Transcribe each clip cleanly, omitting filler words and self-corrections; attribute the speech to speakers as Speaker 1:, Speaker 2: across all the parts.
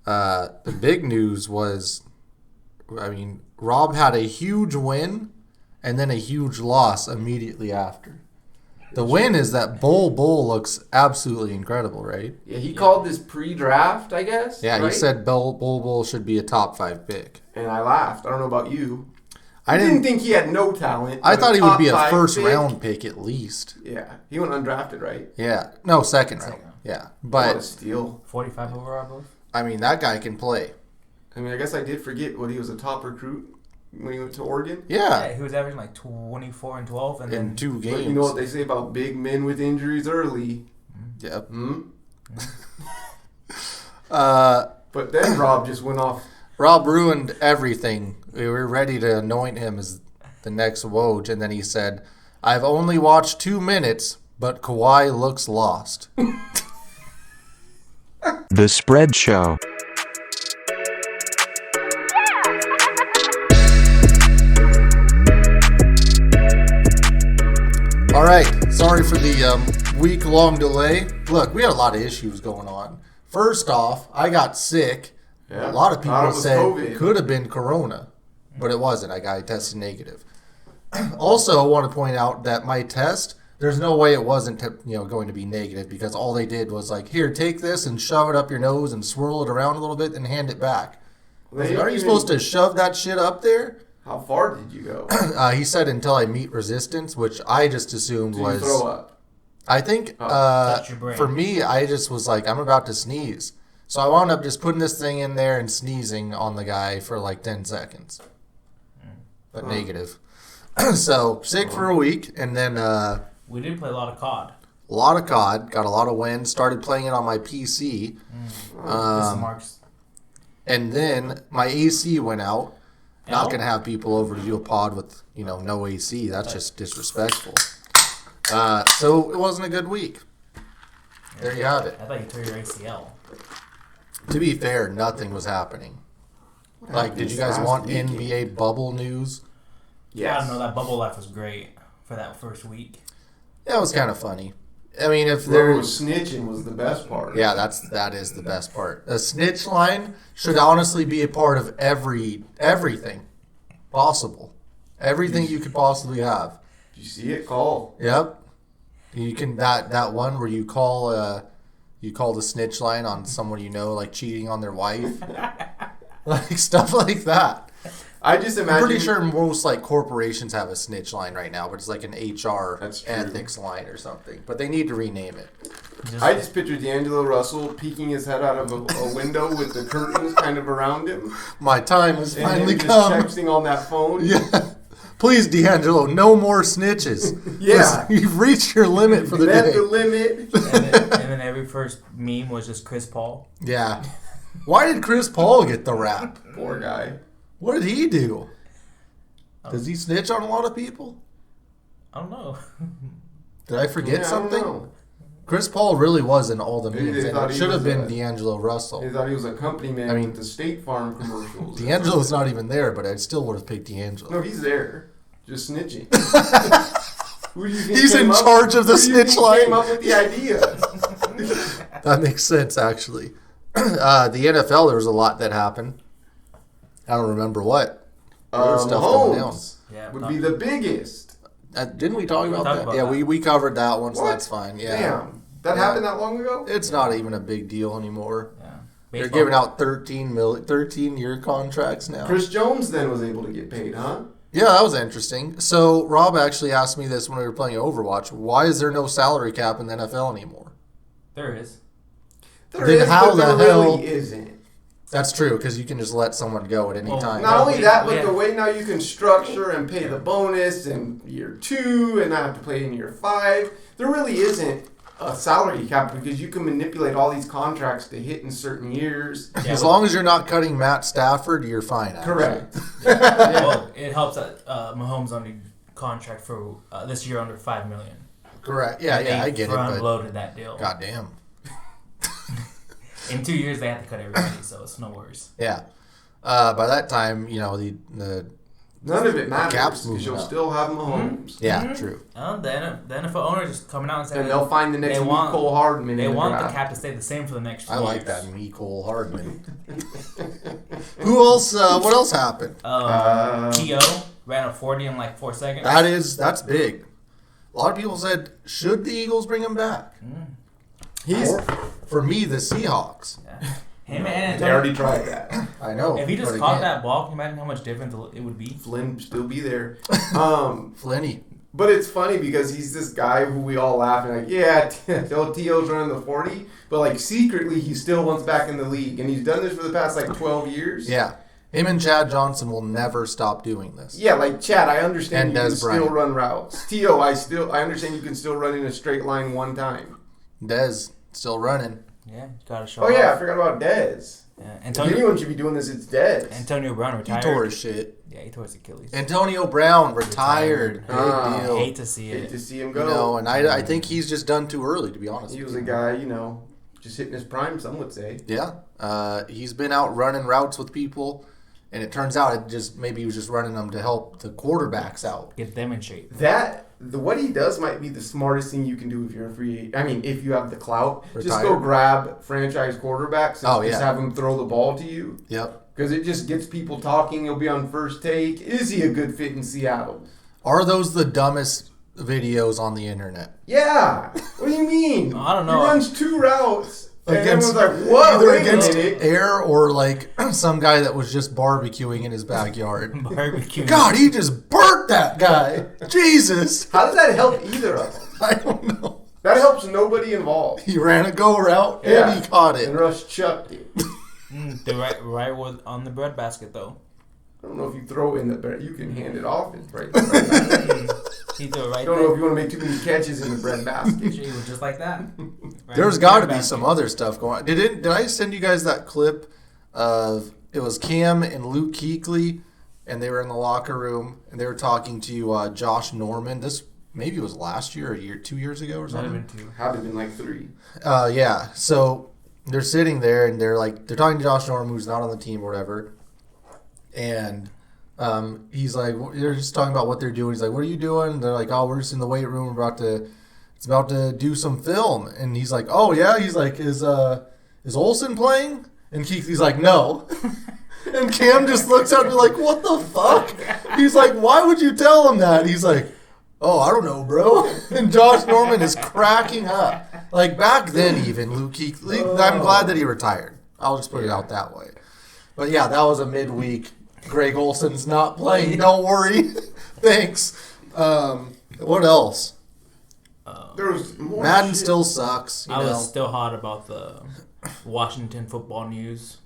Speaker 1: The big news was, Rob had a huge win and then a huge loss immediately after. The win is that Bull looks absolutely incredible, right?
Speaker 2: Yeah, he called this pre-draft, I guess.
Speaker 1: Yeah,
Speaker 2: right?
Speaker 1: He said Bull should be a top 5 pick.
Speaker 2: And I laughed. I don't know about you.
Speaker 1: I
Speaker 2: didn't think he had no talent.
Speaker 1: I thought he would be a
Speaker 2: top 5
Speaker 1: first-round pick at least.
Speaker 2: Yeah, he went undrafted, right?
Speaker 1: Yeah, no, second round. Yeah, but
Speaker 2: what a steal.
Speaker 3: 45 overall, I believe.
Speaker 1: That guy can play.
Speaker 2: I guess I did forget he was a top recruit when he went to Oregon.
Speaker 1: Yeah,
Speaker 3: he was averaging like 24 and 12, and
Speaker 1: in
Speaker 3: then
Speaker 1: 2 games.
Speaker 2: But you know what they say about big men with injuries early.
Speaker 1: Yep.
Speaker 2: But then Rob just went off.
Speaker 1: Rob ruined everything. We were ready to anoint him as the next Woj, and then he said, "I've only watched 2 minutes, but Kawhi looks lost."
Speaker 4: The Spread Show.
Speaker 1: All right, sorry for the week-long delay. Look, we had a lot of issues going on. First off, I got sick.
Speaker 2: Yeah,
Speaker 1: a lot of people said
Speaker 2: COVID.
Speaker 1: it could have been Corona, but it wasn't. I got tested negative. Also, I want to point out that my test, there's no way it wasn't going to be negative, because all they did was like, here, take this and shove it up your nose and swirl it around a little bit and hand it back. Are you supposed to shove that shit up there?
Speaker 2: How far did you go?
Speaker 1: He said until I meet resistance, which I just assumed was...
Speaker 2: Did you throw up?
Speaker 1: I think for me, I just was like, I'm about to sneeze. So I wound up just putting this thing in there and sneezing on the guy for like 10 seconds. But negative. So sick for a week, and then...
Speaker 3: we did play a lot of COD.
Speaker 1: A lot of COD. Got a lot of wins. Started playing it on my PC. And then my AC went out. Not going to have people over to do a pod with, no AC. That's just disrespectful. So it wasn't a good week. There you have it.
Speaker 3: I thought you tore your ACL.
Speaker 1: To be fair, nothing was happening. Like, did you guys want NBA bubble news?
Speaker 3: Yeah, I don't know. That bubble life was great for that first week.
Speaker 1: Yeah, it was kind of funny. I mean, if
Speaker 2: Whoever
Speaker 1: there
Speaker 2: was snitching was the best part.
Speaker 1: Yeah, that is the best part. A snitch line should honestly be a part of everything possible. Everything you could possibly have.
Speaker 2: Did you see it? Call.
Speaker 1: Yep. You can that one where you call the snitch line on someone like cheating on their wife. Like stuff like that.
Speaker 2: I just imagine.
Speaker 1: I'm pretty sure most corporations have a snitch line right now, but it's like an HR ethics line or something. But they need to rename it.
Speaker 2: I just pictured D'Angelo Russell peeking his head out of a window with the curtains kind of around him.
Speaker 1: My time has finally
Speaker 2: just
Speaker 1: come.
Speaker 2: Texting on that phone.
Speaker 1: Yeah. Please, D'Angelo, no more snitches.
Speaker 2: Yeah.
Speaker 1: You've reached your limit for the day.
Speaker 2: Met the limit.
Speaker 3: And then every first meme was just Chris Paul.
Speaker 1: Yeah. Why did Chris Paul get the rap?
Speaker 2: Poor guy.
Speaker 1: What did he do? Does he snitch on a lot of people?
Speaker 3: I don't know.
Speaker 1: Did I forget something?
Speaker 2: I don't know.
Speaker 1: Chris Paul really was in all the
Speaker 2: Maybe
Speaker 1: memes,
Speaker 2: they
Speaker 1: and
Speaker 2: thought
Speaker 1: it
Speaker 2: he
Speaker 1: should have
Speaker 2: was
Speaker 1: been D'Angelo Russell.
Speaker 2: They thought he was a company man with the State Farm commercials.
Speaker 1: D'Angelo's not even there, but I still would have picked D'Angelo.
Speaker 2: No, he's there. Just snitching. Who do you think
Speaker 1: He's in charge of the snitch line.
Speaker 2: Came up with the idea.
Speaker 1: That makes sense, actually. The NFL, there was a lot that happened. I don't remember what.
Speaker 2: Mahomes would be the biggest.
Speaker 1: Didn't we talk about that? Yeah, we covered that one, so that's fine. Yeah.
Speaker 2: Damn. That happened that long ago?
Speaker 1: It's not even a big deal anymore.
Speaker 3: Yeah.
Speaker 1: They're giving out 13-year contracts now.
Speaker 2: Chris Jones then was able to get paid, huh?
Speaker 1: Yeah, that was interesting. So Rob actually asked me this when we were playing Overwatch. Why is there no salary cap in the NFL anymore?
Speaker 3: There is.
Speaker 2: There really isn't.
Speaker 1: That's true, because you can just let someone go at any time.
Speaker 2: Not only that, but the way now you can structure and pay the bonus in year 2 and not have to play in year 5. There really isn't a salary cap because you can manipulate all these contracts to hit in certain years.
Speaker 1: Yeah, as long as you're not cutting Matt Stafford, you're fine. Actually.
Speaker 2: Correct.
Speaker 3: Well, it helps that Mahomes on the contract for this year under $5 million.
Speaker 1: Correct. Yeah, I get it.
Speaker 3: Front loaded that deal.
Speaker 1: Goddamn.
Speaker 3: In 2 years, they have to cut everybody, so it's no worries.
Speaker 1: Yeah. By that time, the
Speaker 2: None of it matters
Speaker 1: Cap's
Speaker 2: because
Speaker 1: moving
Speaker 2: you'll
Speaker 1: up.
Speaker 2: still have Mahomes.
Speaker 1: Yeah,
Speaker 3: Mhm.
Speaker 1: true.
Speaker 3: The NFL owner just coming out and saying
Speaker 2: And they'll find the next
Speaker 3: they
Speaker 2: week
Speaker 3: want-
Speaker 2: Cole Hardman.
Speaker 3: they
Speaker 2: in
Speaker 3: want the
Speaker 2: draft.
Speaker 3: cap to stay the same for the next 2
Speaker 1: I
Speaker 3: years.
Speaker 1: like that Nicole Hardman. Who else? What else happened?
Speaker 3: T.O. ran a 40 in like 4 seconds.
Speaker 1: That's big. A lot of people said, should the Eagles bring him back?
Speaker 2: He's
Speaker 1: For me, the Seahawks.
Speaker 3: Yeah. Him and
Speaker 2: they already tried that.
Speaker 1: I know.
Speaker 3: if he just
Speaker 1: but
Speaker 3: caught
Speaker 1: again,
Speaker 3: that ball, can you imagine how much different it would be?
Speaker 2: Flynn still be there.
Speaker 1: Flinny.
Speaker 2: But it's funny because he's this guy who we all laugh and like, yeah, T.O.'s running the 40, but like secretly he still wants back in the league, and he's done this for the past like 12 years.
Speaker 1: Yeah. Him and Chad Johnson will never stop doing this.
Speaker 2: Yeah, like Chad, I understand
Speaker 1: And
Speaker 2: you can
Speaker 1: Des
Speaker 2: still
Speaker 1: Bryant.
Speaker 2: run routes. T.O., I understand you can still run in a straight line one time.
Speaker 1: Dez still running.
Speaker 3: Yeah, gotta show
Speaker 2: Oh yeah, I
Speaker 3: off.
Speaker 2: forgot about Dez.
Speaker 3: Yeah.
Speaker 2: If anyone should be doing this, it's Dez.
Speaker 3: Antonio Brown
Speaker 1: He
Speaker 3: retired.
Speaker 1: tore his shit.
Speaker 3: Yeah, he tore his Achilles.
Speaker 1: Antonio Brown retired. Big
Speaker 3: I
Speaker 1: deal.
Speaker 3: hate to see
Speaker 2: Hate
Speaker 3: it.
Speaker 2: to see him
Speaker 1: You
Speaker 2: go.
Speaker 1: know, and I think he's just done too early, to be honest.
Speaker 2: He
Speaker 1: with
Speaker 2: was
Speaker 1: you.
Speaker 2: a guy, just hitting his prime, some would say.
Speaker 1: Yeah. He's been out running routes with people, and it turns out maybe he was just running them to help the quarterbacks out.
Speaker 3: Get them in shape.
Speaker 2: What he does might be the smartest thing you can do if you're a free agent. I mean, if you have the clout. Just
Speaker 1: Retire.
Speaker 2: go grab franchise quarterbacks and just
Speaker 1: yeah.
Speaker 2: have them throw the ball to you.
Speaker 1: Yep.
Speaker 2: Because it just gets people talking. He'll be on first take. Is he a good fit in Seattle?
Speaker 1: Are those the dumbest videos on the internet?
Speaker 2: Yeah. What do you mean?
Speaker 3: I don't know.
Speaker 2: He runs 2 routes. And
Speaker 1: Against-
Speaker 2: everyone's like, what?
Speaker 1: Either
Speaker 2: Wait a
Speaker 1: against
Speaker 2: minute.
Speaker 1: air or like some guy that was just barbecuing in his backyard.
Speaker 3: Barbecue.
Speaker 1: God, he just burnt that guy. Jesus.
Speaker 2: How does that help either of them?
Speaker 1: I don't know.
Speaker 2: That helps nobody involved.
Speaker 1: He ran a go route
Speaker 2: Yeah.
Speaker 1: and he caught it.
Speaker 2: And Russ chucked it.
Speaker 3: The right with on the bread basket though.
Speaker 2: I don't know if you throw it in the bread. You can hand it off. It's right there.
Speaker 3: He threw it right
Speaker 2: I don't know
Speaker 3: there.
Speaker 2: if you want to make too many catches in the bread basket.
Speaker 3: He was just like that. Right
Speaker 1: There's
Speaker 3: in the
Speaker 1: got to
Speaker 3: bread
Speaker 1: be
Speaker 3: basket.
Speaker 1: some other stuff going on. Did I send you guys that clip of it was Cam and Luke Kuechly, and they were in the locker room and they were talking to Josh Norman. This maybe it was last year or 2 years ago or
Speaker 3: Might have
Speaker 1: something.
Speaker 3: been 2.
Speaker 2: Had to have been like 3.
Speaker 1: Yeah. So they're sitting there and they're talking to Josh Norman, who's not on the team or whatever, and he's like, they're just talking about what they're doing. He's like, what are you doing? And they're like, oh, we're just in the weight room. It's about to do some film. And he's like, oh yeah. He's like, is Olsen playing? And Keithley's like, no. And Cam just looks at me like, what the fuck? He's like, why would you tell him that? He's like, oh, I don't know, bro. And Josh Norman is cracking up. Like back then, even Luke Kuechly. I'm glad that he retired. I'll just put it out that way. But yeah, that was a midweek. Greg Olson's not playing. Don't worry. Thanks. What else?
Speaker 2: There was more
Speaker 1: Madden
Speaker 2: shit.
Speaker 1: still sucks. You
Speaker 3: I
Speaker 1: know.
Speaker 3: was still hot about the Washington football news.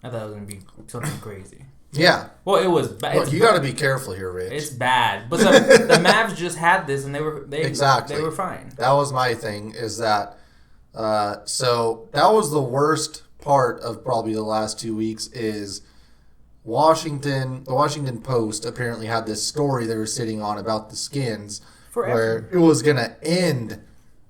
Speaker 3: I thought it was gonna be something crazy.
Speaker 1: Yeah.
Speaker 3: Well, it was bad.
Speaker 1: Look, you got to be careful here, Rich.
Speaker 3: It's bad, but the Mavs just had this, and
Speaker 1: Exactly.
Speaker 3: they were fine.
Speaker 1: That was my thing. Is that so? That was the worst part of probably the last 2 weeks. Is Washington? The Washington Post apparently had this story they were sitting on about the Skins,
Speaker 3: Forever.
Speaker 1: where it was gonna end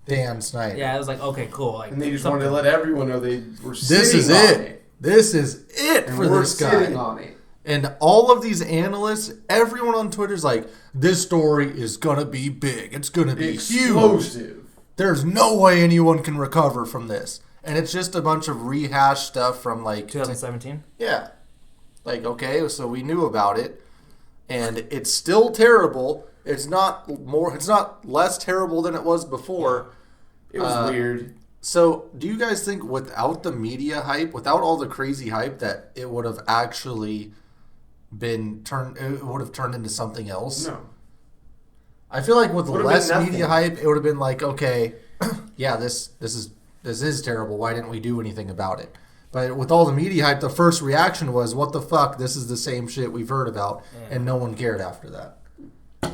Speaker 1: Dan Snyder.
Speaker 3: Yeah, it was like, okay, cool. Like,
Speaker 2: And they just
Speaker 3: something-
Speaker 2: wanted to let everyone know they were
Speaker 1: This
Speaker 2: sitting
Speaker 1: is
Speaker 2: on
Speaker 1: it. This is it
Speaker 2: And
Speaker 1: for
Speaker 2: we're
Speaker 1: this guy.
Speaker 2: sitting on it.
Speaker 1: And all of these analysts, everyone on Twitter's like, this story is gonna be big. It's gonna be huge.
Speaker 2: Explosive.
Speaker 1: There's no way anyone can recover from this. And it's just a bunch of rehashed stuff from like
Speaker 3: 2017.
Speaker 1: yeah. Like, okay, so we knew about it. And it's still terrible. It's not less terrible than it was before.
Speaker 2: It was weird.
Speaker 1: So, do you guys think without the media hype, without all the crazy hype, that it would have actually it would have turned into something else?
Speaker 2: No.
Speaker 1: I feel like with
Speaker 2: Would have
Speaker 1: less
Speaker 2: been nothing.
Speaker 1: media hype, it would have been like, okay, yeah, this is terrible. Why didn't we do anything about it? But with all the media hype, the first reaction was, what the fuck? This is the same shit we've heard about, and no one cared after that.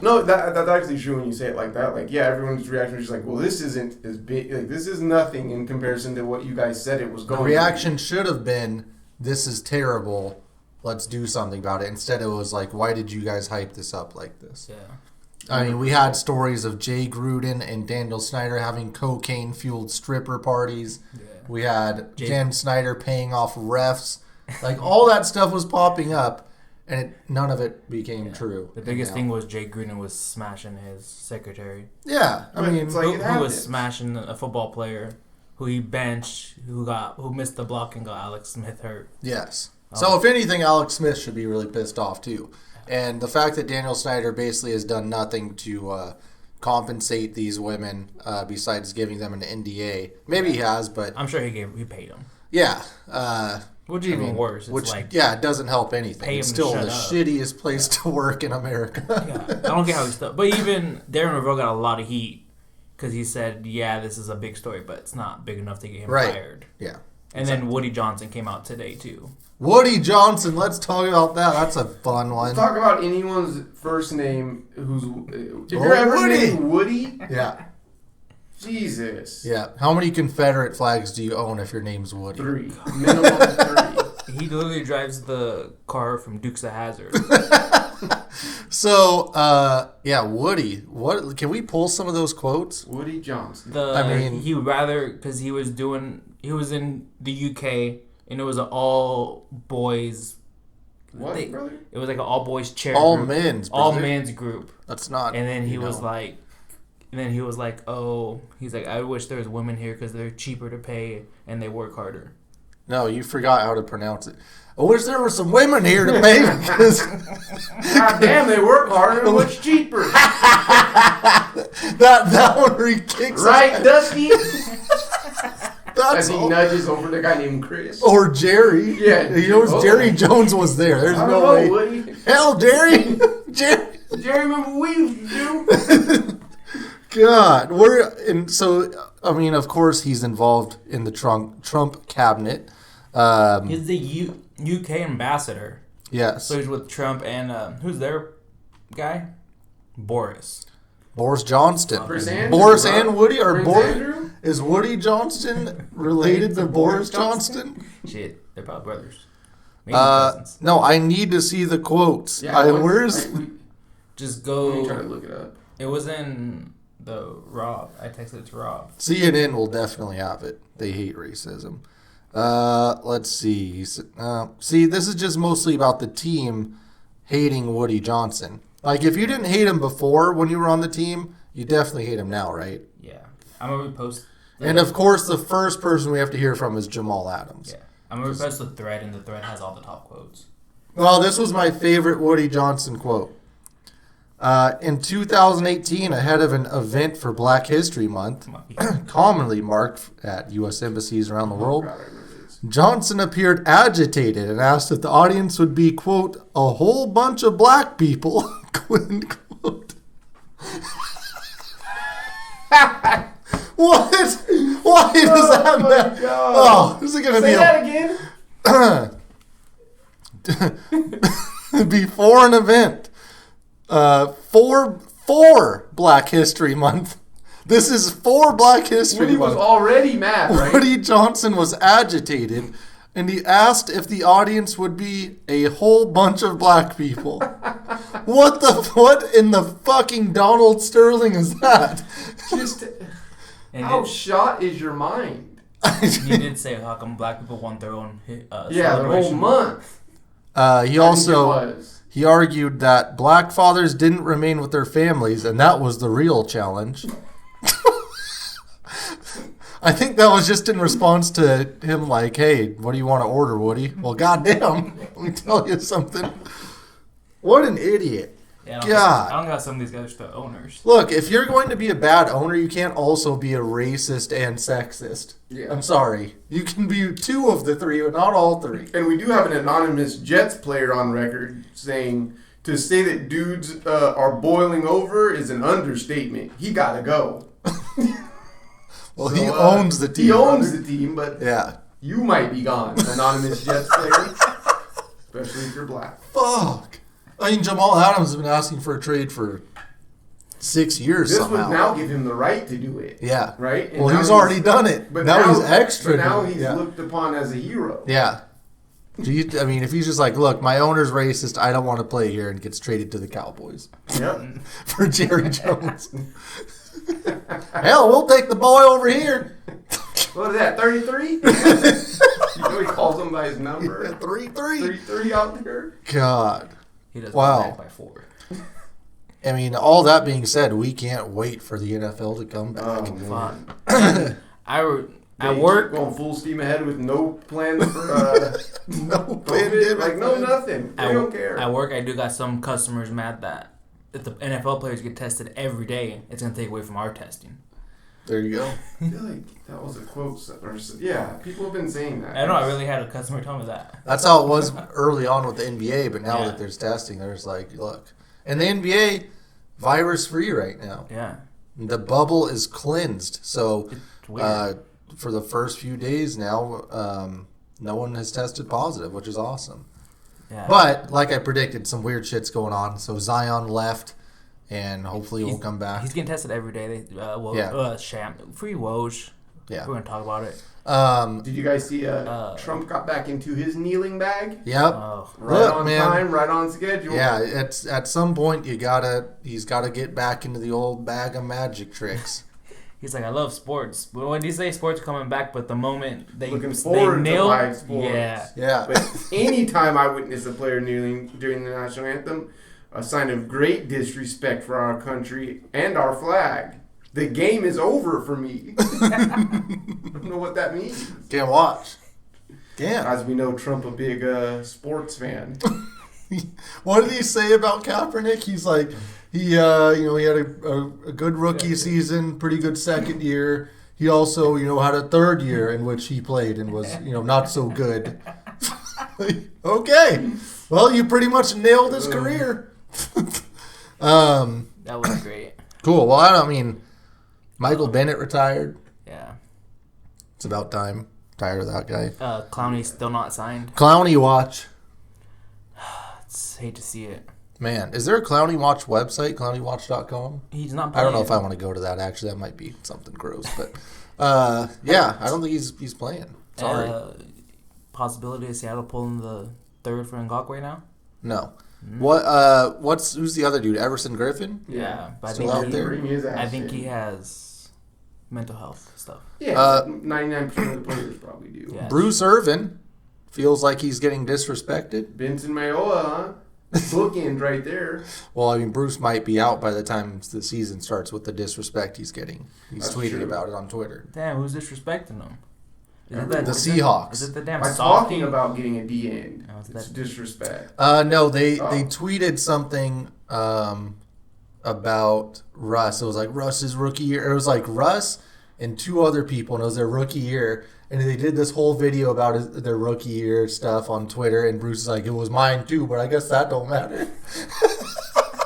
Speaker 2: No, that's actually true when you say it like that. Like, yeah, everyone's reaction is just like, well, this isn't as big. Like, this is nothing in comparison to what you guys said it was
Speaker 1: The
Speaker 2: going
Speaker 1: reaction should have been, this is terrible. Let's do something about it. Instead, it was like, why did you guys hype this up like this?
Speaker 3: Yeah.
Speaker 1: I mean, we had stories of Jay Gruden and Daniel Snyder having cocaine-fueled stripper parties.
Speaker 3: Yeah.
Speaker 1: We had Dan Snyder paying off refs. Like, all that stuff was popping up. And none of it became true.
Speaker 3: The biggest thing was Jay Gruden was smashing his secretary.
Speaker 1: Yeah, I mean,
Speaker 2: it's like
Speaker 3: who was smashing a football player who he benched, who missed the block and got Alex Smith hurt.
Speaker 1: yes. So if anything, Alex Smith should be really pissed off too. And the fact that Daniel Snyder basically has done nothing to compensate these women besides giving them an NDA. Maybe he has, but
Speaker 3: I'm sure he paid them.
Speaker 1: yeah.
Speaker 3: Which is even worse. It's
Speaker 1: it doesn't help anything. It's still the shittiest place to work in America.
Speaker 3: Yeah, I don't get how he's still. But even Darren Revelle got a lot of heat because he said, "Yeah, this is a big story, but it's not big enough to get him fired."
Speaker 1: Yeah.
Speaker 3: And then Woody Johnson came out today too.
Speaker 1: Woody Johnson, let's talk about that. That's a fun one.
Speaker 2: Let's talk about anyone's first name who's... If you're ever named Woody...
Speaker 1: Yeah.
Speaker 2: Jesus.
Speaker 1: Yeah. How many Confederate flags do you own if your name's Woody?
Speaker 2: 3. Minimum 3.
Speaker 3: He literally drives the car from Dukes of Hazzard.
Speaker 1: So, Woody. What can we pull some of those quotes?
Speaker 2: Woody Johnson.
Speaker 3: He would rather, because he was in the UK, and it was an all boys.
Speaker 2: What, brother?
Speaker 3: It was like an all boys chair.
Speaker 1: All
Speaker 3: group.
Speaker 1: men's.
Speaker 3: All
Speaker 1: brother.
Speaker 3: men's group.
Speaker 1: That's not.
Speaker 3: And then he was like, oh, he's like, I wish there was women here because they're cheaper to pay and they work harder.
Speaker 1: No, you forgot how to pronounce it. I wish there were some women here to pay because
Speaker 2: God damn, they work harder and much cheaper.
Speaker 1: that one where he kicks
Speaker 2: right, Dusty?
Speaker 1: That's
Speaker 2: As he nudges over the guy named Chris.
Speaker 1: Or Jerry.
Speaker 2: Yeah.
Speaker 1: You know, Jerry Jones was there. There's no way.
Speaker 2: Woody.
Speaker 1: Hell, Jerry. Jerry,
Speaker 2: remember what we used to do?
Speaker 1: God. Of course, he's involved in the Trump cabinet.
Speaker 3: He's the UK ambassador.
Speaker 1: Yes.
Speaker 3: So he's with Trump and who's their guy? Boris
Speaker 1: Johnston.
Speaker 2: Boris
Speaker 1: and Woody are
Speaker 2: Andrew?
Speaker 1: Is Woody Johnston related to Boris Johnston?
Speaker 3: Shit, they're probably brothers. Maybe cousins.
Speaker 1: No, I need to see the quotes.
Speaker 2: Yeah,
Speaker 3: Just go.
Speaker 2: Let me try to look it up.
Speaker 3: It was in the Rob. I texted it to Rob.
Speaker 1: CNN will definitely have it. They hate racism. Let's see. This is just mostly about the team hating Woody Johnson. Like, if you didn't hate him before when you were on the team, you definitely hate him now, right?
Speaker 3: Yeah. I'm going to repost.
Speaker 1: And, of course, the first person we have to hear from is Jamal Adams.
Speaker 3: Yeah. I'm going to repost the thread, and the thread has all the top quotes.
Speaker 1: Well, this was my favorite Woody Johnson quote. In 2018, ahead of an event for Black History Month, commonly marked at U.S. embassies around the world, Johnson appeared agitated and asked if the audience would be, quote, a whole bunch of black people, quote. What? Why does that matter? Oh, is it going to be
Speaker 2: that
Speaker 1: again? Before an event. For Black History Month. This is for Black History
Speaker 2: Woody
Speaker 1: Month.
Speaker 2: was already mad, right?
Speaker 1: Woody Johnson was agitated, and he asked if the audience would be a whole bunch of black people. What in the fucking Donald Sterling is that?
Speaker 2: How shot is your mind?
Speaker 3: You did say how come black people want their own
Speaker 2: their whole month.
Speaker 1: He argued that black fathers didn't remain with their families, and that was the real challenge. I think that was just in response to him like, hey, what do you want to order, Woody? Well, goddamn, let me tell you something. What an idiot.
Speaker 3: Yeah,
Speaker 1: God.
Speaker 3: I don't got some of these guys to owners.
Speaker 1: Look, if you're going to be a bad owner, you can't also be a racist and sexist.
Speaker 2: Yeah.
Speaker 1: I'm sorry. You can be two of the three, but not all three.
Speaker 2: And we do have an anonymous Jets player on record saying, to say that dudes are boiling over is an understatement. He got to go.
Speaker 1: Well, he owns the team.
Speaker 2: He owns the team, but
Speaker 1: yeah,
Speaker 2: you might be gone, anonymous Jets player. Especially if you're black.
Speaker 1: Fuck. I mean, Jamal Adams has been asking for a trade for 6 years
Speaker 2: This
Speaker 1: somehow.
Speaker 2: would now give him the right to do it.
Speaker 1: Yeah.
Speaker 2: Right? And
Speaker 1: well, he's already done it.
Speaker 2: But
Speaker 1: now he's extra.
Speaker 2: But now he's looked upon as a hero.
Speaker 1: Yeah. If he's just like, look, my owner's racist, I don't want to play here, and gets traded to the Cowboys.
Speaker 2: Yep.
Speaker 1: For Jerry Jones. Hell, we'll take the boy over here.
Speaker 2: What is that, 33? You know he calls him by his number.
Speaker 1: 33.
Speaker 2: 33 out there.
Speaker 1: God.
Speaker 3: He does
Speaker 1: Wow.
Speaker 3: come back by 4.
Speaker 1: I mean, all that being said, we can't wait for the NFL to come back.
Speaker 2: Oh, man.
Speaker 3: Fun. At work,
Speaker 2: going full steam ahead with no plans for
Speaker 1: No
Speaker 2: COVID, like no nothing. They don't care.
Speaker 3: At work, I do got some customers mad that if the NFL players get tested every day, it's gonna take away from our testing.
Speaker 1: There you go.
Speaker 2: I feel like that was a quote. People have been saying that.
Speaker 3: I know. I really had a customer tell me that.
Speaker 1: That's how it was early on with the NBA, but now
Speaker 3: Yeah.
Speaker 1: that there's testing, there's like, look. And the NBA, virus-free right now.
Speaker 3: Yeah.
Speaker 1: The bubble is cleansed. So
Speaker 3: It's weird.
Speaker 1: for the first few days now, no one has tested positive, which is awesome.
Speaker 3: Yeah.
Speaker 1: But, like I predicted, some weird shit's going on. So Zion left, and hopefully he'll come back.
Speaker 3: He's getting tested every day. Free Woj.
Speaker 1: Yeah.
Speaker 3: We're gonna talk about it.
Speaker 2: Did you guys see Trump got back into his kneeling bag?
Speaker 1: Yep.
Speaker 3: Oh,
Speaker 2: Right
Speaker 1: Look,
Speaker 2: on
Speaker 1: man.
Speaker 2: time, right on schedule.
Speaker 1: Yeah, it's at some point he's gotta get back into the old bag of magic tricks.
Speaker 3: he's like, I love sports. But when you say sports are coming back, but the moment
Speaker 2: Looking forward to
Speaker 3: nail,
Speaker 2: live sports.
Speaker 3: yeah,
Speaker 1: Yeah.
Speaker 2: But anytime I witness a player kneeling during the national anthem, a sign of great disrespect for our country and our flag. The game is over for me. I don't know what that means.
Speaker 1: Can't watch. Can't.
Speaker 2: As we know, Trump a big sports fan.
Speaker 1: What did he say about Kaepernick? He's like, he had a good rookie season, pretty good second year. He also, had a third year in which he played and was, not so good. Okay. Well, you pretty much nailed his career.
Speaker 3: that was great.
Speaker 1: Cool. Well, Michael Bennett retired.
Speaker 3: Yeah.
Speaker 1: It's about time. Tired of that guy.
Speaker 3: Clowney's still not signed.
Speaker 1: Clowney Watch.
Speaker 3: Hate to see it.
Speaker 1: Man, is there a Clowney Watch website? ClowneyWatch.com?
Speaker 3: He's not
Speaker 1: I
Speaker 3: playing.
Speaker 1: don't know if I want to go to that, actually. That might be something gross. But, yeah, I don't think he's playing. Sorry.
Speaker 3: Possibility of Seattle pulling the third for Ngakoue now?
Speaker 1: No. Who's the other dude? Everson Griffin?
Speaker 3: Yeah. But
Speaker 1: Still out there?
Speaker 2: Bring his ass
Speaker 3: I think
Speaker 2: in.
Speaker 3: he has mental health stuff.
Speaker 2: Yeah, 99% of the players probably do.
Speaker 3: Yeah.
Speaker 1: Bruce Irvin feels like he's getting disrespected.
Speaker 2: Benson Mayoa, huh? Bookend right there.
Speaker 1: Well, Bruce might be out by the time the season starts with the disrespect he's getting. He's
Speaker 2: That's
Speaker 1: tweeted
Speaker 2: true.
Speaker 1: about it on Twitter.
Speaker 3: Damn, who's disrespecting him?
Speaker 1: The Seahawks.
Speaker 3: Is it the damn
Speaker 2: By
Speaker 3: softy?
Speaker 2: talking about getting a D end,
Speaker 3: Oh, is
Speaker 2: it's
Speaker 3: that-
Speaker 2: disrespect.
Speaker 1: No, they
Speaker 2: Oh.
Speaker 1: tweeted something about Russ. It was like Russ's rookie year. It was like Russ and two other people, and it was their rookie year. And they did this whole video about their rookie year stuff on Twitter. And Bruce is like, it was mine too, but I guess that don't matter.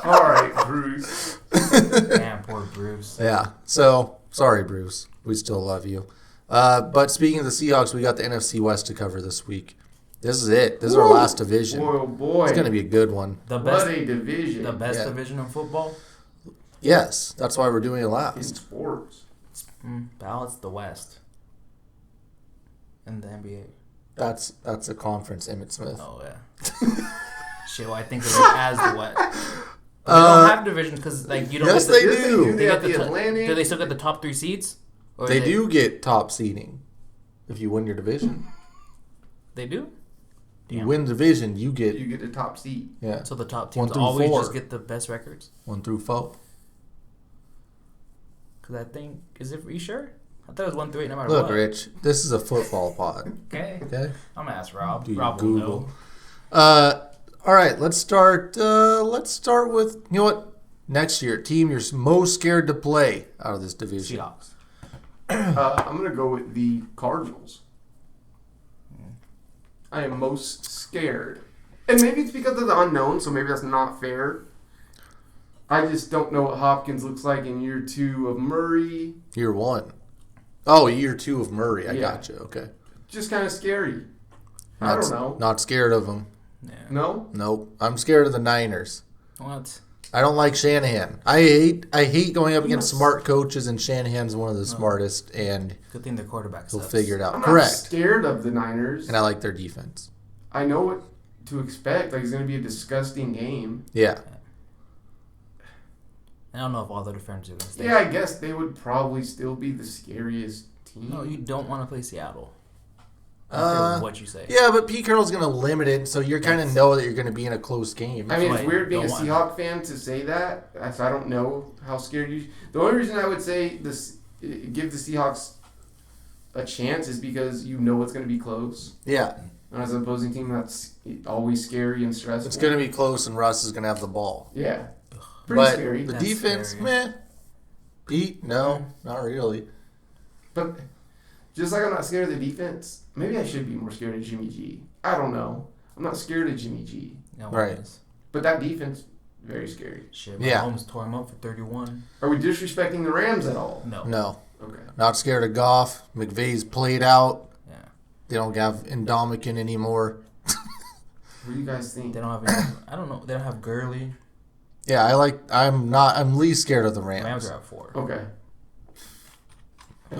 Speaker 2: All right, Bruce.
Speaker 3: Damn, poor Bruce.
Speaker 1: Yeah. So, sorry, Bruce. We still love you. But speaking of the Seahawks, we got the NFC West to cover this week. This is it. This is our
Speaker 2: Woo!
Speaker 1: last division.
Speaker 2: Boy, oh boy.
Speaker 1: It's going to be a good one.
Speaker 3: The
Speaker 2: What
Speaker 3: best,
Speaker 2: a division.
Speaker 3: the best
Speaker 1: Yeah.
Speaker 3: division in football.
Speaker 1: Yes. That's why we're doing it
Speaker 2: in
Speaker 1: last.
Speaker 2: sports.
Speaker 3: Pal, it's the West. And the NBA.
Speaker 1: That's a conference, Emmett Smith.
Speaker 3: Oh yeah. Shit, well, I think of it as the West. But they don't have divisions because you don't.
Speaker 1: Yes,
Speaker 3: get
Speaker 1: they
Speaker 3: the,
Speaker 1: do.
Speaker 2: They got
Speaker 3: get
Speaker 2: the Atlantic.
Speaker 3: Do they still get the top 3 seeds? Or
Speaker 1: They do get top seeding if you win your division.
Speaker 3: They do.
Speaker 1: You
Speaker 3: Damn.
Speaker 1: win the division, you get
Speaker 2: You get the top seed.
Speaker 1: yeah
Speaker 3: So the top
Speaker 1: 1
Speaker 3: teams
Speaker 1: through
Speaker 3: always
Speaker 1: 4.
Speaker 3: just get the best records.
Speaker 1: 1 through 4.
Speaker 3: Because I think are you sure? I thought it was 1 through 8 no matter
Speaker 1: Look,
Speaker 3: what.
Speaker 1: Rich, this is a football pod.
Speaker 3: Okay.
Speaker 1: Okay.
Speaker 3: I'm gonna ask Rob.
Speaker 1: Do you
Speaker 3: Rob will
Speaker 1: Google?
Speaker 3: know.
Speaker 1: All right, let's start. Let's start with what next year team you're most scared to play out of this division.
Speaker 3: Seahawks.
Speaker 2: I'm going to go with the Cardinals. I am most scared. And maybe it's because of the unknown, so maybe that's not fair. I just don't know what Hopkins looks like in year 2 of Murray.
Speaker 1: Year 1. Oh, year 2 of Murray. I
Speaker 2: Yeah.
Speaker 1: got you. Okay.
Speaker 2: Just kind of scary. I don't know.
Speaker 1: Not scared of him.
Speaker 3: Yeah.
Speaker 2: No?
Speaker 1: Nope. I'm scared of the Niners.
Speaker 3: What?
Speaker 1: I don't like Shanahan. I hate going up against smart coaches, and Shanahan's one of the smartest, and
Speaker 3: Good thing the quarterback
Speaker 1: he'll
Speaker 3: sucks.
Speaker 1: figure it out.
Speaker 2: I'm not
Speaker 1: Correct.
Speaker 2: scared of the Niners.
Speaker 1: And I like their defense.
Speaker 2: I know what to expect. Like, it's going to be a disgusting game.
Speaker 1: Yeah.
Speaker 3: I don't know if all the defenders are gonna stay.
Speaker 2: Yeah, I guess they would probably still be the scariest team.
Speaker 3: No, you don't want to play Seattle. I don't care what you say.
Speaker 1: Yeah, but Pete Carroll's going to limit it, so you're kind of know that you're going to be in a close game.
Speaker 2: I mean, it's
Speaker 3: Right.
Speaker 2: weird being a
Speaker 3: Don't want
Speaker 2: Seahawk fan to say that. So I don't know how scared you. The only reason I would say this, give the Seahawks a chance is because you know it's going to be close.
Speaker 1: Yeah.
Speaker 2: And as an opposing team, that's always scary and stressful.
Speaker 1: It's going to be close, and Russ is going to have the ball.
Speaker 2: Yeah. Pretty
Speaker 1: But
Speaker 2: scary.
Speaker 1: the
Speaker 3: That's
Speaker 1: defense,
Speaker 3: scary.
Speaker 1: meh. Pete, no, not really.
Speaker 2: But just like I'm not scared of the defense, maybe I should be more scared of Jimmy G. I don't know. I'm not scared of Jimmy G.
Speaker 3: No,
Speaker 1: Right.
Speaker 2: But that defense, very scary.
Speaker 3: Shit,
Speaker 1: Yeah.
Speaker 3: Mahomes tore him up for 31.
Speaker 2: Are we disrespecting the Rams at all?
Speaker 3: No.
Speaker 1: No.
Speaker 2: Okay.
Speaker 1: Not scared of Goff. McVay's played out.
Speaker 3: Yeah.
Speaker 1: They don't have Indomitian anymore.
Speaker 2: What do you guys think?
Speaker 3: They don't have. I don't know. They don't have Gurley.
Speaker 1: Yeah, I'm least scared of the Rams.
Speaker 3: Rams are at 4.
Speaker 2: Okay. Do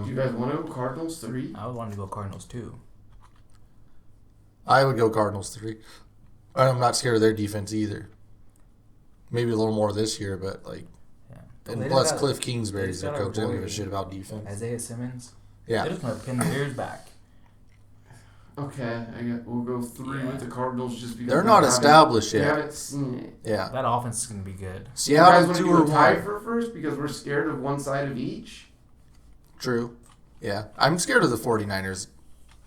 Speaker 2: you guys want to go Cardinals 3?
Speaker 3: I would want to go Cardinals 2.
Speaker 1: I would go Cardinals 3. I'm not scared of their defense either. Maybe a little more this year, but
Speaker 3: Yeah.
Speaker 1: and
Speaker 3: They
Speaker 1: plus
Speaker 3: got-
Speaker 1: Cliff Kingsbury's
Speaker 3: they
Speaker 1: their
Speaker 3: got
Speaker 1: coach. They don't give a
Speaker 3: avoid
Speaker 1: shit about defense.
Speaker 3: Isaiah Simmons.
Speaker 1: Yeah.
Speaker 3: They're just gonna pin their ears back.
Speaker 2: Okay, we'll go 3
Speaker 3: Yeah.
Speaker 2: with the Cardinals just because
Speaker 1: They're
Speaker 2: we
Speaker 1: not
Speaker 2: haven't-
Speaker 1: established
Speaker 2: We
Speaker 1: yet.
Speaker 2: haven't seen it.
Speaker 1: Yeah.
Speaker 3: That offense is gonna be good.
Speaker 2: You guys
Speaker 1: Seattle
Speaker 2: want to
Speaker 1: 2
Speaker 2: do
Speaker 1: or
Speaker 2: a tie
Speaker 1: 1.
Speaker 2: for first because we're scared of one side of each?
Speaker 1: True. Yeah. I'm scared of the 49ers.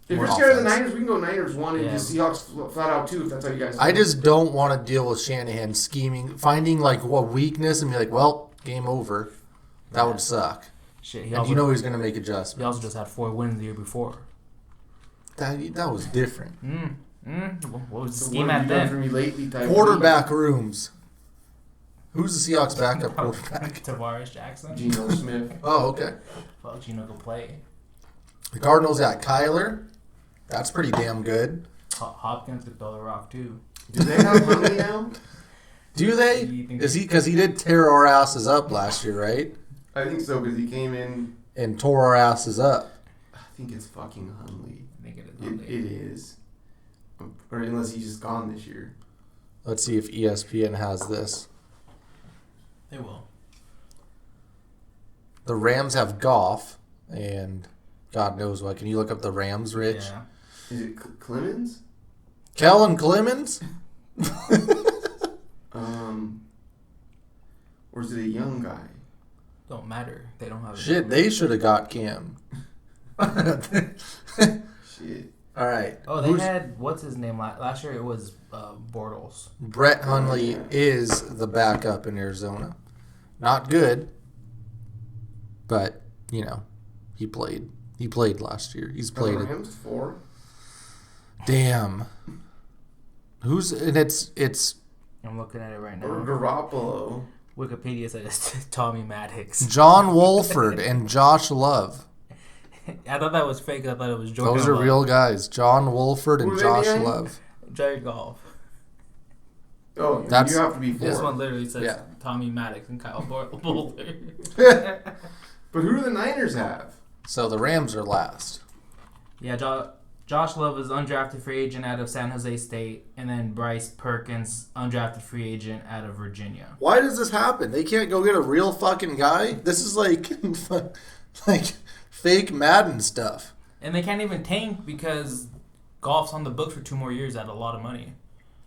Speaker 2: If
Speaker 1: More
Speaker 2: you're scared of the
Speaker 1: offense.
Speaker 2: Niners, we can go Niners 1 and
Speaker 3: Yeah.
Speaker 2: just Seahawks flat out 2 if that's how you guys
Speaker 1: I
Speaker 2: feel.
Speaker 1: just don't want to deal with Shanahan scheming, finding like what weakness and be like, well, game over. That would suck.
Speaker 3: Shit.
Speaker 1: And you know he's going to make adjustments.
Speaker 3: he also just had 4 wins the year before.
Speaker 1: That was different.
Speaker 3: What was the
Speaker 2: So
Speaker 3: scheme
Speaker 2: what have
Speaker 3: at
Speaker 2: you done for
Speaker 3: then?
Speaker 2: me lately type
Speaker 1: Quarterback rooms. Who's the Seahawks backup quarterback?
Speaker 3: Tavares Jackson.
Speaker 2: Geno Smith.
Speaker 1: Oh, okay.
Speaker 3: Fuck, Gino can play.
Speaker 1: The Cardinals got Kyler. That's pretty damn good.
Speaker 3: Hopkins could throw the rock too.
Speaker 2: Do they have money now?
Speaker 1: Do they?
Speaker 3: You think-
Speaker 1: Is he? Because he did tear our asses up last year, right?
Speaker 2: I think so because he came in.
Speaker 1: And tore our asses up.
Speaker 2: I think it's fucking Hundley.
Speaker 3: I think it is.
Speaker 2: It
Speaker 3: Hundley.
Speaker 2: is. Or unless he's just gone this year.
Speaker 1: Let's see if ESPN has this.
Speaker 3: They will.
Speaker 1: The Rams have Goff, and God knows what. Can you look up the Rams, Rich?
Speaker 3: Yeah.
Speaker 2: Is it Clemens?
Speaker 1: Kellen Clemens?
Speaker 2: Or is it a young guy?
Speaker 3: Don't matter. They don't have.
Speaker 1: Shit, they should have got Cam.
Speaker 2: Shit.
Speaker 1: All right.
Speaker 3: Oh, they
Speaker 1: Who's-
Speaker 3: had what's his name last year? It was Bortles.
Speaker 1: Brett Hundley is the backup in Arizona. Not good, but you know, he played. He played last year. He's played it.
Speaker 2: Rams 4.
Speaker 1: Damn. Who's and it's
Speaker 3: I'm looking at it right
Speaker 2: Or
Speaker 3: now.
Speaker 2: Garoppolo.
Speaker 3: Wikipedia says it's Tommy Maddox.
Speaker 1: John Wolford and Josh Love.
Speaker 3: I thought that was fake. I thought it was joking.
Speaker 1: Those are real guys. John Wolford
Speaker 2: Who
Speaker 1: and
Speaker 2: are they
Speaker 1: Josh
Speaker 2: again?
Speaker 1: Love.
Speaker 3: Jared Goff.
Speaker 2: Oh,
Speaker 1: That's-
Speaker 2: you have to be 4.
Speaker 3: This one literally says
Speaker 1: Yeah.
Speaker 3: Tommy Maddox and Kyle Boulder.
Speaker 2: But who do the Niners have?
Speaker 1: So the Rams are last.
Speaker 3: Yeah, Josh Love is undrafted free agent out of San Jose State, and then Bryce Perkins, undrafted free agent out of Virginia.
Speaker 1: Why does this happen? They can't go get a real fucking guy? This is like like fake Madden stuff.
Speaker 3: And they can't even tank because Goff's on the books for 2 more years at a lot of money.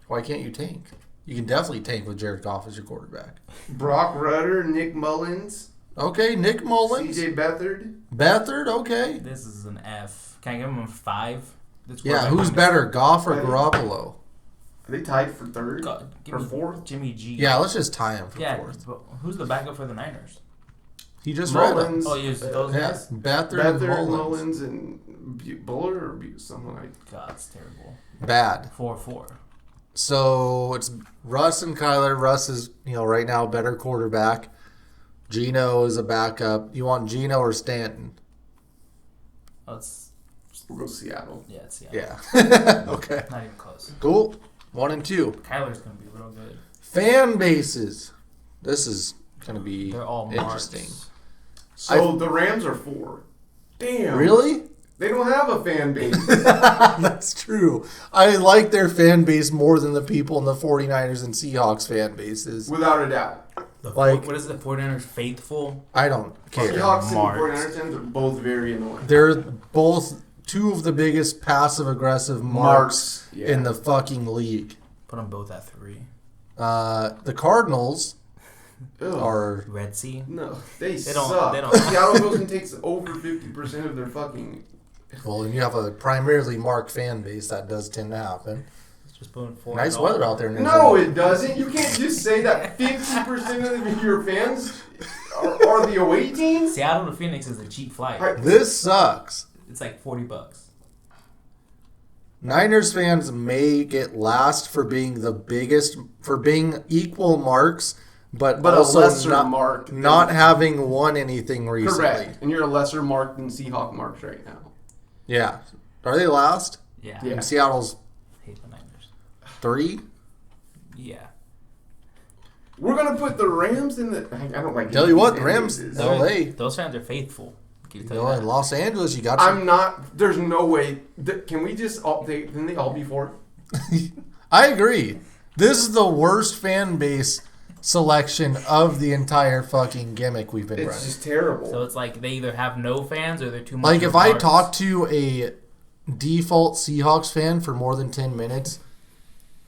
Speaker 1: Why can't you tank? You can definitely tank with Jared Goff as your quarterback.
Speaker 2: Brock Rudder, Nick Mullins,
Speaker 1: Okay, Nick Mullins.
Speaker 2: CJ Beathard.
Speaker 1: Beathard, okay.
Speaker 3: This is an F. Can I give him a 5? This
Speaker 1: Yeah,
Speaker 3: quarterback
Speaker 1: who's
Speaker 3: might
Speaker 1: better, Goff or
Speaker 2: Right.
Speaker 1: Garoppolo?
Speaker 2: Are they tied for 3rd?
Speaker 3: God, give
Speaker 2: Or
Speaker 3: me
Speaker 2: 4th?
Speaker 3: Jimmy G.
Speaker 1: Yeah, let's just tie him for
Speaker 3: Yeah,
Speaker 1: fourth.
Speaker 3: but who's the backup for the Niners?
Speaker 1: He just read him.
Speaker 2: Mullins.
Speaker 3: Oh, you use those
Speaker 1: Yeah,
Speaker 3: guys?
Speaker 1: Beathard and
Speaker 2: Beathard,
Speaker 1: Mullins.
Speaker 2: Mullins, and Buller or something like
Speaker 3: God, it's terrible.
Speaker 1: Bad.
Speaker 3: 4-4.
Speaker 1: So it's Russ and Kyler. Russ is, right now better quarterback. Gino is a backup. You want Gino or Stanton?
Speaker 3: Oh, it's
Speaker 2: We'll go Seattle.
Speaker 3: yeah, it's
Speaker 1: Yeah. Okay.
Speaker 3: not even close.
Speaker 1: Cool. 1 and 2.
Speaker 3: Kyler's gonna be real good.
Speaker 1: Fan bases. This is going to be
Speaker 3: They're all
Speaker 1: interesting.
Speaker 3: marks.
Speaker 2: So the Rams are 4. Damn.
Speaker 1: Really?
Speaker 2: They don't have a fan base.
Speaker 1: That's true. I like their fan base more than the people in the 49ers and Seahawks fan bases.
Speaker 2: Without a doubt.
Speaker 1: Like-
Speaker 3: What is it? 49ers faithful.
Speaker 1: I don't care.
Speaker 2: Seahawks and
Speaker 3: Marks.
Speaker 2: 49ers fans are both very annoying.
Speaker 1: They're both two of the biggest passive-aggressive marks in the fucking league.
Speaker 3: Put them both at 3.
Speaker 1: The Cardinals are...
Speaker 3: Red Sea?
Speaker 2: No, they
Speaker 3: don't-
Speaker 2: suck.
Speaker 3: they don't-
Speaker 2: Seattle goes and takes over 50% of their fucking...
Speaker 1: Well, and you have a primarily Mark fan base. That does tend to happen.
Speaker 3: Just putting 4.
Speaker 1: Nice weather out there in
Speaker 2: No,
Speaker 1: Arizona.
Speaker 2: it doesn't. You can't just say that 50% of your fans are the away team.
Speaker 3: Seattle to Phoenix is a cheap flight.
Speaker 2: Right.
Speaker 1: This sucks.
Speaker 3: It's like $40.
Speaker 1: Niners fans may get last for being the biggest, for being equal marks, but
Speaker 2: But
Speaker 1: also
Speaker 2: a lesser
Speaker 1: not,
Speaker 2: mark.
Speaker 1: not having won anything recently.
Speaker 2: Correct. And you're a lesser mark than Seahawk marks right now.
Speaker 1: Yeah. Are they last?
Speaker 3: Yeah.
Speaker 2: Yeah.
Speaker 1: And Seattle's
Speaker 3: I hate the Niners.
Speaker 1: 3?
Speaker 3: Yeah.
Speaker 2: We're going to put the Rams in the... I don't like...
Speaker 1: Tell you what, the
Speaker 2: these
Speaker 1: Rams,
Speaker 2: fans.
Speaker 1: LA.
Speaker 3: Those fans are faithful. Can
Speaker 1: You
Speaker 3: tell
Speaker 1: know,
Speaker 3: you
Speaker 1: in
Speaker 3: that.
Speaker 1: Los Angeles, you got
Speaker 2: I'm not... There's no way... Can we just... Can they all be 4?
Speaker 1: I agree. This is the worst fan base selection of the entire fucking gimmick we've been
Speaker 2: It's
Speaker 1: running.
Speaker 2: just terrible.
Speaker 3: So it's like they either have no fans or they're too much.
Speaker 1: Like, if
Speaker 3: of
Speaker 1: I
Speaker 3: marks.
Speaker 1: talk to a default Seahawks fan for more than 10 minutes,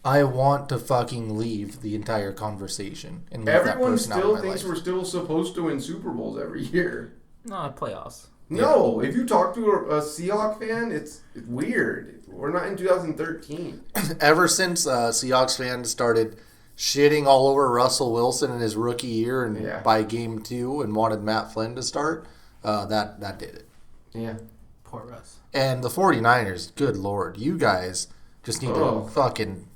Speaker 1: I want to fucking leave the entire conversation and leave that
Speaker 2: Everyone
Speaker 1: person out
Speaker 2: still
Speaker 1: of my
Speaker 2: thinks
Speaker 1: life.
Speaker 2: we're still supposed to win Super Bowls every year.
Speaker 3: No, playoffs.
Speaker 2: No, if you talk to a Seahawks fan, it's weird. We're not in 2013.
Speaker 1: Ever since Seahawks fans started shitting all over Russell Wilson in his rookie year and by game 2 and wanted Matt Flynn to start, that did it.
Speaker 2: Yeah.
Speaker 3: Poor Russ.
Speaker 1: And the 49ers, good lord, you guys just need to fucking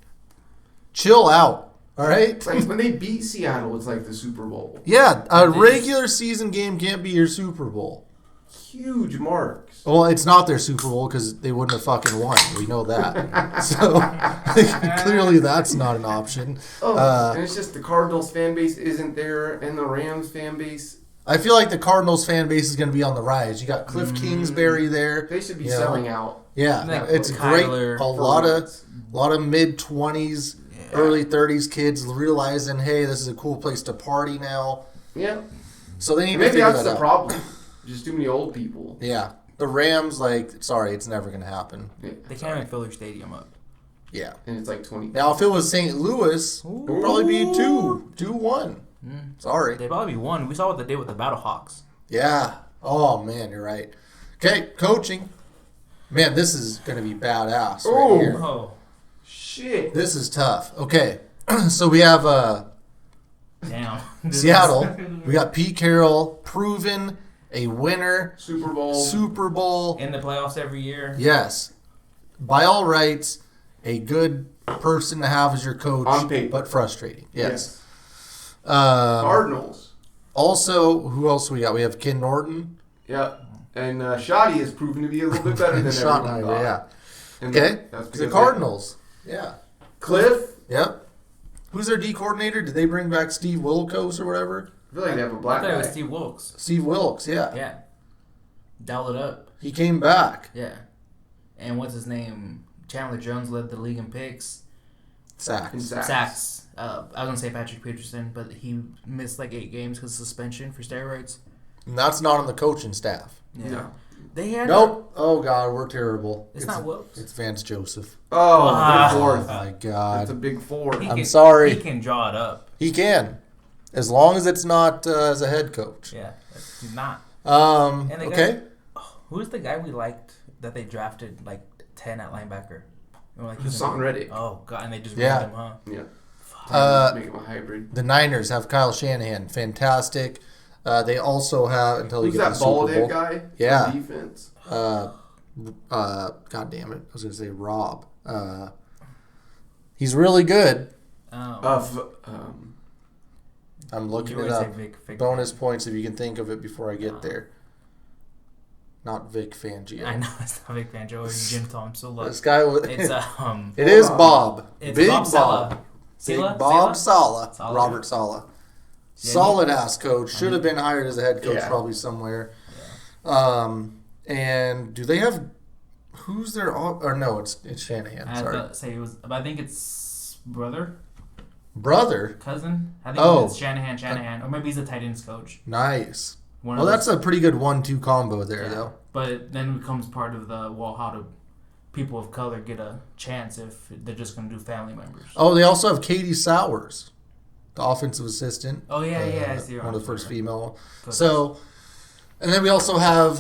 Speaker 1: chill out, all right?
Speaker 2: It's like when they beat Seattle, it's like the Super Bowl.
Speaker 1: Yeah, a regular season game can't be your Super Bowl.
Speaker 2: Huge marks.
Speaker 1: Well, it's not their Super Bowl because they wouldn't have fucking won. We know that. So, clearly that's not an option.
Speaker 2: And it's just the Cardinals fan base isn't there, and the Rams fan base.
Speaker 1: I feel like the Cardinals fan base is going to be on the rise. You got Cliff Kingsbury there.
Speaker 2: They should be
Speaker 1: you know.
Speaker 2: selling out.
Speaker 1: Yeah,
Speaker 3: Like
Speaker 1: it's
Speaker 3: Kyler,
Speaker 1: great. A lot of mid-20s, early 30s kids realizing, hey, this is a cool place to party now.
Speaker 2: Yeah.
Speaker 1: So they need to
Speaker 2: Maybe
Speaker 1: figure
Speaker 2: that's
Speaker 1: that
Speaker 2: the
Speaker 1: out.
Speaker 2: problem. Just too many old people.
Speaker 1: Yeah. The Rams, sorry, it's never going to happen.
Speaker 2: Yeah.
Speaker 3: They can't even fill their stadium up.
Speaker 1: Yeah.
Speaker 2: And it's like 20.
Speaker 1: Now, if it was St. Louis, it would probably be 2-1. Sorry.
Speaker 3: They'd probably be 1. We saw what they did with the Battlehawks.
Speaker 1: Yeah. Oh, man, you're right. Okay, coaching. Man, this is going to be badass right here.
Speaker 3: Oh.
Speaker 2: Shit.
Speaker 1: This is tough. Okay, so we have
Speaker 3: Damn.
Speaker 1: Seattle. We got Pete Carroll, proven a winner,
Speaker 2: Super Bowl.
Speaker 1: Super Bowl.
Speaker 3: In the playoffs every year.
Speaker 1: Yes. By all rights, a good person to have as your coach,
Speaker 2: On paper.
Speaker 1: but frustrating. Yes.
Speaker 2: Cardinals.
Speaker 1: Also, who else we got? We have Ken Norton.
Speaker 2: Yeah. And Shoddy has proven to be a little bit better than everyone
Speaker 1: Schottenheimer,
Speaker 2: thought.
Speaker 1: yeah.
Speaker 2: And
Speaker 1: Okay.
Speaker 2: that's
Speaker 1: The
Speaker 2: because
Speaker 1: Cardinals. Yeah.
Speaker 2: Cliff.
Speaker 1: Yep. Who's their D coordinator? Did they bring back Steve Wilkos or whatever?
Speaker 2: I feel like they have a
Speaker 3: I
Speaker 2: black
Speaker 3: thought it was
Speaker 2: guy.
Speaker 3: Steve Wilkes.
Speaker 1: Steve Wilkes, yeah.
Speaker 3: Yeah. Dial it up.
Speaker 1: He came back.
Speaker 3: Yeah. And what's his name? Chandler Jones led the league in picks.
Speaker 1: Sacks.
Speaker 2: And sacks.
Speaker 3: Sacks. I was going to say Patrick Peterson, but he missed like 8 games because of suspension for steroids.
Speaker 1: And that's not on the coaching staff.
Speaker 3: Yeah.
Speaker 2: No.
Speaker 3: They had
Speaker 1: Nope. Oh, God, we're terrible.
Speaker 3: It's not Wilkes.
Speaker 1: It's Vance Joseph.
Speaker 2: Oh,
Speaker 3: Ah.
Speaker 2: big
Speaker 1: Oh,
Speaker 2: fourth.
Speaker 1: my
Speaker 2: That's
Speaker 1: God.
Speaker 2: a big 4.
Speaker 3: He
Speaker 1: I'm
Speaker 3: can-
Speaker 1: sorry.
Speaker 3: He can draw it up.
Speaker 1: He can. As long as it's not as a head coach.
Speaker 3: Yeah. He's not. And the
Speaker 1: Okay.
Speaker 3: Who's the guy we liked that they drafted like 10 at linebacker? We're like, he's
Speaker 2: Hassan Reddick.
Speaker 3: Oh, God. And they just
Speaker 1: Yeah.
Speaker 3: ruined him, huh?
Speaker 2: Yeah. Make him a hybrid.
Speaker 1: The Niners have Kyle Shanahan. Fantastic. They also have, until you
Speaker 2: Who's
Speaker 1: get to
Speaker 2: that
Speaker 1: the Super
Speaker 2: bald head
Speaker 1: Bowl.
Speaker 2: guy?
Speaker 1: Yeah.
Speaker 2: On defense.
Speaker 1: God damn it. I was going to say Rob. He's really good. I'm looking
Speaker 3: you
Speaker 1: it
Speaker 3: were gonna
Speaker 1: up.
Speaker 3: say Vic
Speaker 1: Bonus points if you can think of it before I get there. Not Vic Fangio.
Speaker 3: I know it's not Vic Fangio or Jim Tom. So look,
Speaker 1: This guy was.
Speaker 3: it's
Speaker 1: It is Bob.
Speaker 3: It's
Speaker 1: Big
Speaker 3: Bob Sala.
Speaker 1: Big
Speaker 3: Sala?
Speaker 1: Bob Sala.
Speaker 3: Sala?
Speaker 1: Robert Sala.
Speaker 3: Yeah,
Speaker 1: Solid ass coach. Should have been hired as a head coach
Speaker 2: Yeah.
Speaker 1: probably somewhere. And do they have who's their or no? It's Shanahan.
Speaker 3: I
Speaker 1: Sorry,
Speaker 3: have to say it was, but I think it's brother,
Speaker 1: brother.
Speaker 3: cousin. I think
Speaker 1: Oh.
Speaker 3: it's Shanahan, or maybe he's a tight ends coach.
Speaker 1: Nice.
Speaker 3: One
Speaker 1: Well,
Speaker 3: of
Speaker 1: that's a pretty good 1-2 combo there,
Speaker 3: Yeah.
Speaker 1: though.
Speaker 3: But then it becomes part of the, how do people of color get a chance if they're just going to do family members?
Speaker 1: Oh, they also have Katie Sowers, the offensive assistant.
Speaker 3: Oh, yeah, I see her
Speaker 1: one
Speaker 3: on
Speaker 1: of the first
Speaker 3: Twitter.
Speaker 1: female. So, and then we also have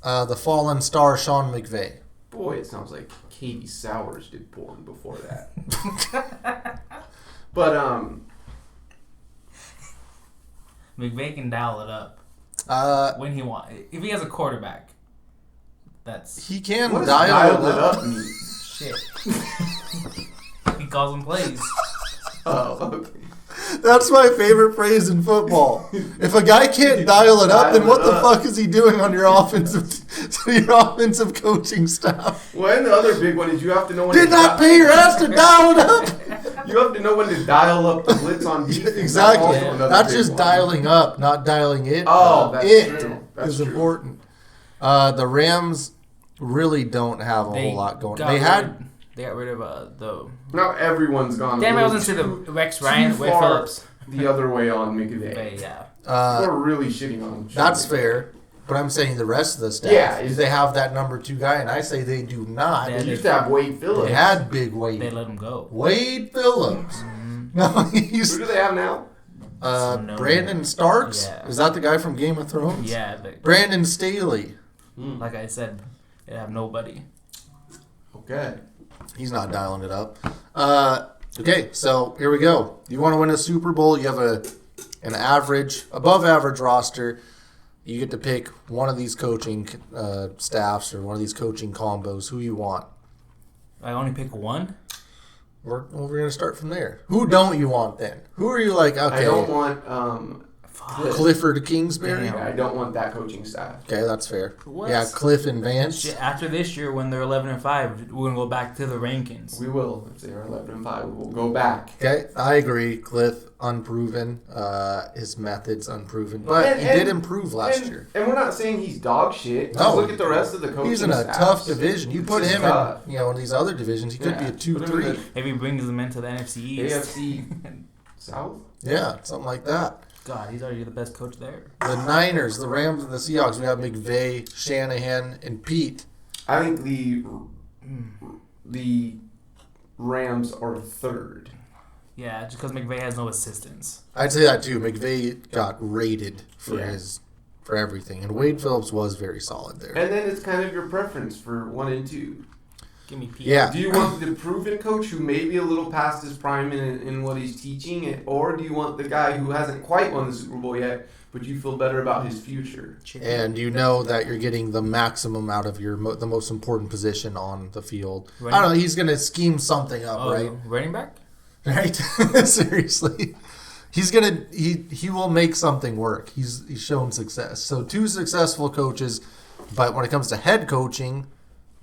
Speaker 1: the fallen star Sean McVay.
Speaker 2: Boy, it sounds like Katie Sowers did porn before that. But
Speaker 3: McVay can dial it up when he wants. If he has a quarterback, that's
Speaker 1: He can
Speaker 2: what does
Speaker 1: dial
Speaker 2: dialed
Speaker 1: it up.
Speaker 2: mean?
Speaker 3: shit. He calls them plays.
Speaker 2: Oh, okay.
Speaker 1: That's my favorite phrase in football. If a guy can't dial it up, then what the fuck is he doing on your offensive coaching staff?
Speaker 2: Well, and the other big one is you have to know when
Speaker 1: Did not pay your ass to dial it up.
Speaker 2: You have to know when to dial up the blitz on defense.
Speaker 1: Exactly.
Speaker 2: That's also another
Speaker 1: That's
Speaker 2: big
Speaker 1: just
Speaker 2: one.
Speaker 1: dialing up, not dialing it.
Speaker 2: Oh,
Speaker 1: up.
Speaker 2: that's
Speaker 1: it
Speaker 2: true. That's
Speaker 1: is
Speaker 2: true.
Speaker 1: important. The Rams really don't have a whole lot going. They
Speaker 3: got rid of the.
Speaker 2: Now everyone's gone.
Speaker 3: Damn, I
Speaker 2: a little
Speaker 3: wasn't to the
Speaker 2: too-
Speaker 3: Rex
Speaker 2: too
Speaker 3: Ryan, Wade
Speaker 2: far
Speaker 3: Phillips.
Speaker 2: The other way on McVay.
Speaker 3: Yeah.
Speaker 2: We're really shitting on him.
Speaker 1: That's fair. But I'm saying the rest of the staff.
Speaker 2: Yeah,
Speaker 1: Is they have that number 2 guy, and I say they do not.
Speaker 3: Yeah,
Speaker 2: They used to have Wade Phillips.
Speaker 1: They had Big Wade.
Speaker 3: They let him go.
Speaker 1: Wade Phillips.
Speaker 3: Mm-hmm.
Speaker 1: No,
Speaker 2: Who
Speaker 1: he's
Speaker 2: do they have now?
Speaker 1: Brandon Starks.
Speaker 3: Yeah.
Speaker 1: Is that the guy from Game of Thrones?
Speaker 3: Yeah,
Speaker 1: Brandon Staley.
Speaker 3: like I said, they have nobody.
Speaker 2: Okay.
Speaker 1: He's not dialing it up. Okay, so here we go. You want to win a Super Bowl? You have an average, above average roster. You get to pick one of these coaching staffs or one of these coaching combos. Who you want?
Speaker 3: I only pick one.
Speaker 1: We're going to start from there. Who don't you want then? Who are you like? Okay,
Speaker 2: I don't want
Speaker 1: Clifford Kingsbury.
Speaker 3: Damn.
Speaker 2: I don't want that coaching staff.
Speaker 1: Okay, that's fair.
Speaker 3: What?
Speaker 1: Yeah, Cliff and Vance.
Speaker 3: Shit, after this year, when they're 11-5, we're gonna go back to the rankings.
Speaker 2: We will. If they are 11-5, we will go back.
Speaker 1: Okay, I agree. Cliff, unproven. His methods, unproven. But
Speaker 2: And-
Speaker 1: he
Speaker 2: and-
Speaker 1: did improve last year.
Speaker 2: And we're not saying he's dog shit.
Speaker 1: No.
Speaker 2: Just look at the rest of the coaching
Speaker 1: He's in a
Speaker 2: staffs.
Speaker 1: tough division. You put
Speaker 2: It's
Speaker 1: him
Speaker 2: tough.
Speaker 1: in, in these other divisions, he could be a
Speaker 2: Put him
Speaker 1: 2-3.
Speaker 2: in
Speaker 3: Maybe he brings them into the NFC
Speaker 2: the
Speaker 3: East.
Speaker 2: AFC South.
Speaker 1: Yeah, something like that.
Speaker 3: God, he's already the best coach there.
Speaker 1: The Niners, the Rams, and the Seahawks. We have McVay, Shanahan, and Pete.
Speaker 2: I think the Rams are third.
Speaker 3: Yeah, just because McVay has no assistants.
Speaker 1: I'd say that too. McVay got rated for
Speaker 2: Yeah.
Speaker 1: for everything, and Wade Phillips was very solid there.
Speaker 2: And then it's kind of your preference for 1 and 2.
Speaker 3: Give me Pete.
Speaker 1: Yeah.
Speaker 2: Do you want the proven coach who may be a little past his prime in what he's teaching, or do you want the guy who hasn't quite won the Super Bowl yet, but you feel better about his future?
Speaker 1: And you know that you're getting the maximum out of the most important position on the field.
Speaker 3: Running-
Speaker 1: I don't know. He's going to scheme something up,
Speaker 3: Oh,
Speaker 1: right?
Speaker 3: running back?
Speaker 1: Right? Seriously. He will make something work. He's shown success. So 2 successful coaches, but when it comes to head coaching,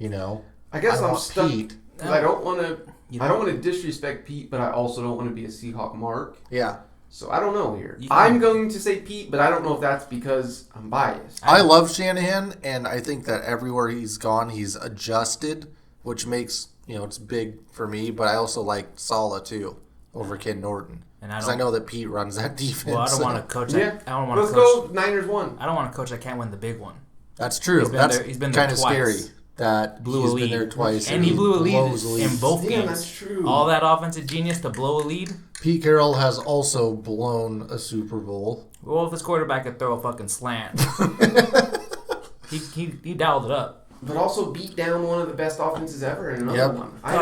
Speaker 2: I guess I'm
Speaker 1: want
Speaker 2: stuck.
Speaker 1: Pete.
Speaker 2: 'Cause I don't want to.
Speaker 3: You
Speaker 2: I don't want to disrespect Pete, but I also don't want to be a Seahawk mark.
Speaker 1: Yeah.
Speaker 2: So I don't know here.
Speaker 3: You
Speaker 2: I'm
Speaker 3: can-
Speaker 2: going to say Pete, but I don't know if that's because I'm biased.
Speaker 1: I love Shanahan, and I think that everywhere he's gone, he's adjusted, which makes, it's big for me, but I also like Saleh, too, over Ken Norton.
Speaker 3: And
Speaker 1: Because I know that Pete runs that defense.
Speaker 3: Well, I don't want to coach.
Speaker 2: Yeah.
Speaker 3: I don't want to
Speaker 2: Let's
Speaker 3: coach.
Speaker 2: go Niners 1.
Speaker 3: I don't want to coach that can't win the big one.
Speaker 1: That's true.
Speaker 3: He's been
Speaker 1: That's
Speaker 3: there- he's been there
Speaker 1: kind of
Speaker 3: twice.
Speaker 1: scary that
Speaker 3: Blew
Speaker 1: he's
Speaker 3: a
Speaker 1: been
Speaker 3: lead.
Speaker 1: there twice.
Speaker 3: And he blew a lead
Speaker 1: blows
Speaker 3: in both
Speaker 2: Yeah,
Speaker 3: games.
Speaker 2: that's true.
Speaker 3: All that offensive genius to blow a lead.
Speaker 1: Pete Carroll has also blown a Super Bowl.
Speaker 3: Well, if his quarterback could throw a fucking slant, he dialed it up.
Speaker 2: But also beat down one of the best offenses ever in another
Speaker 1: Yep.
Speaker 2: one. I don't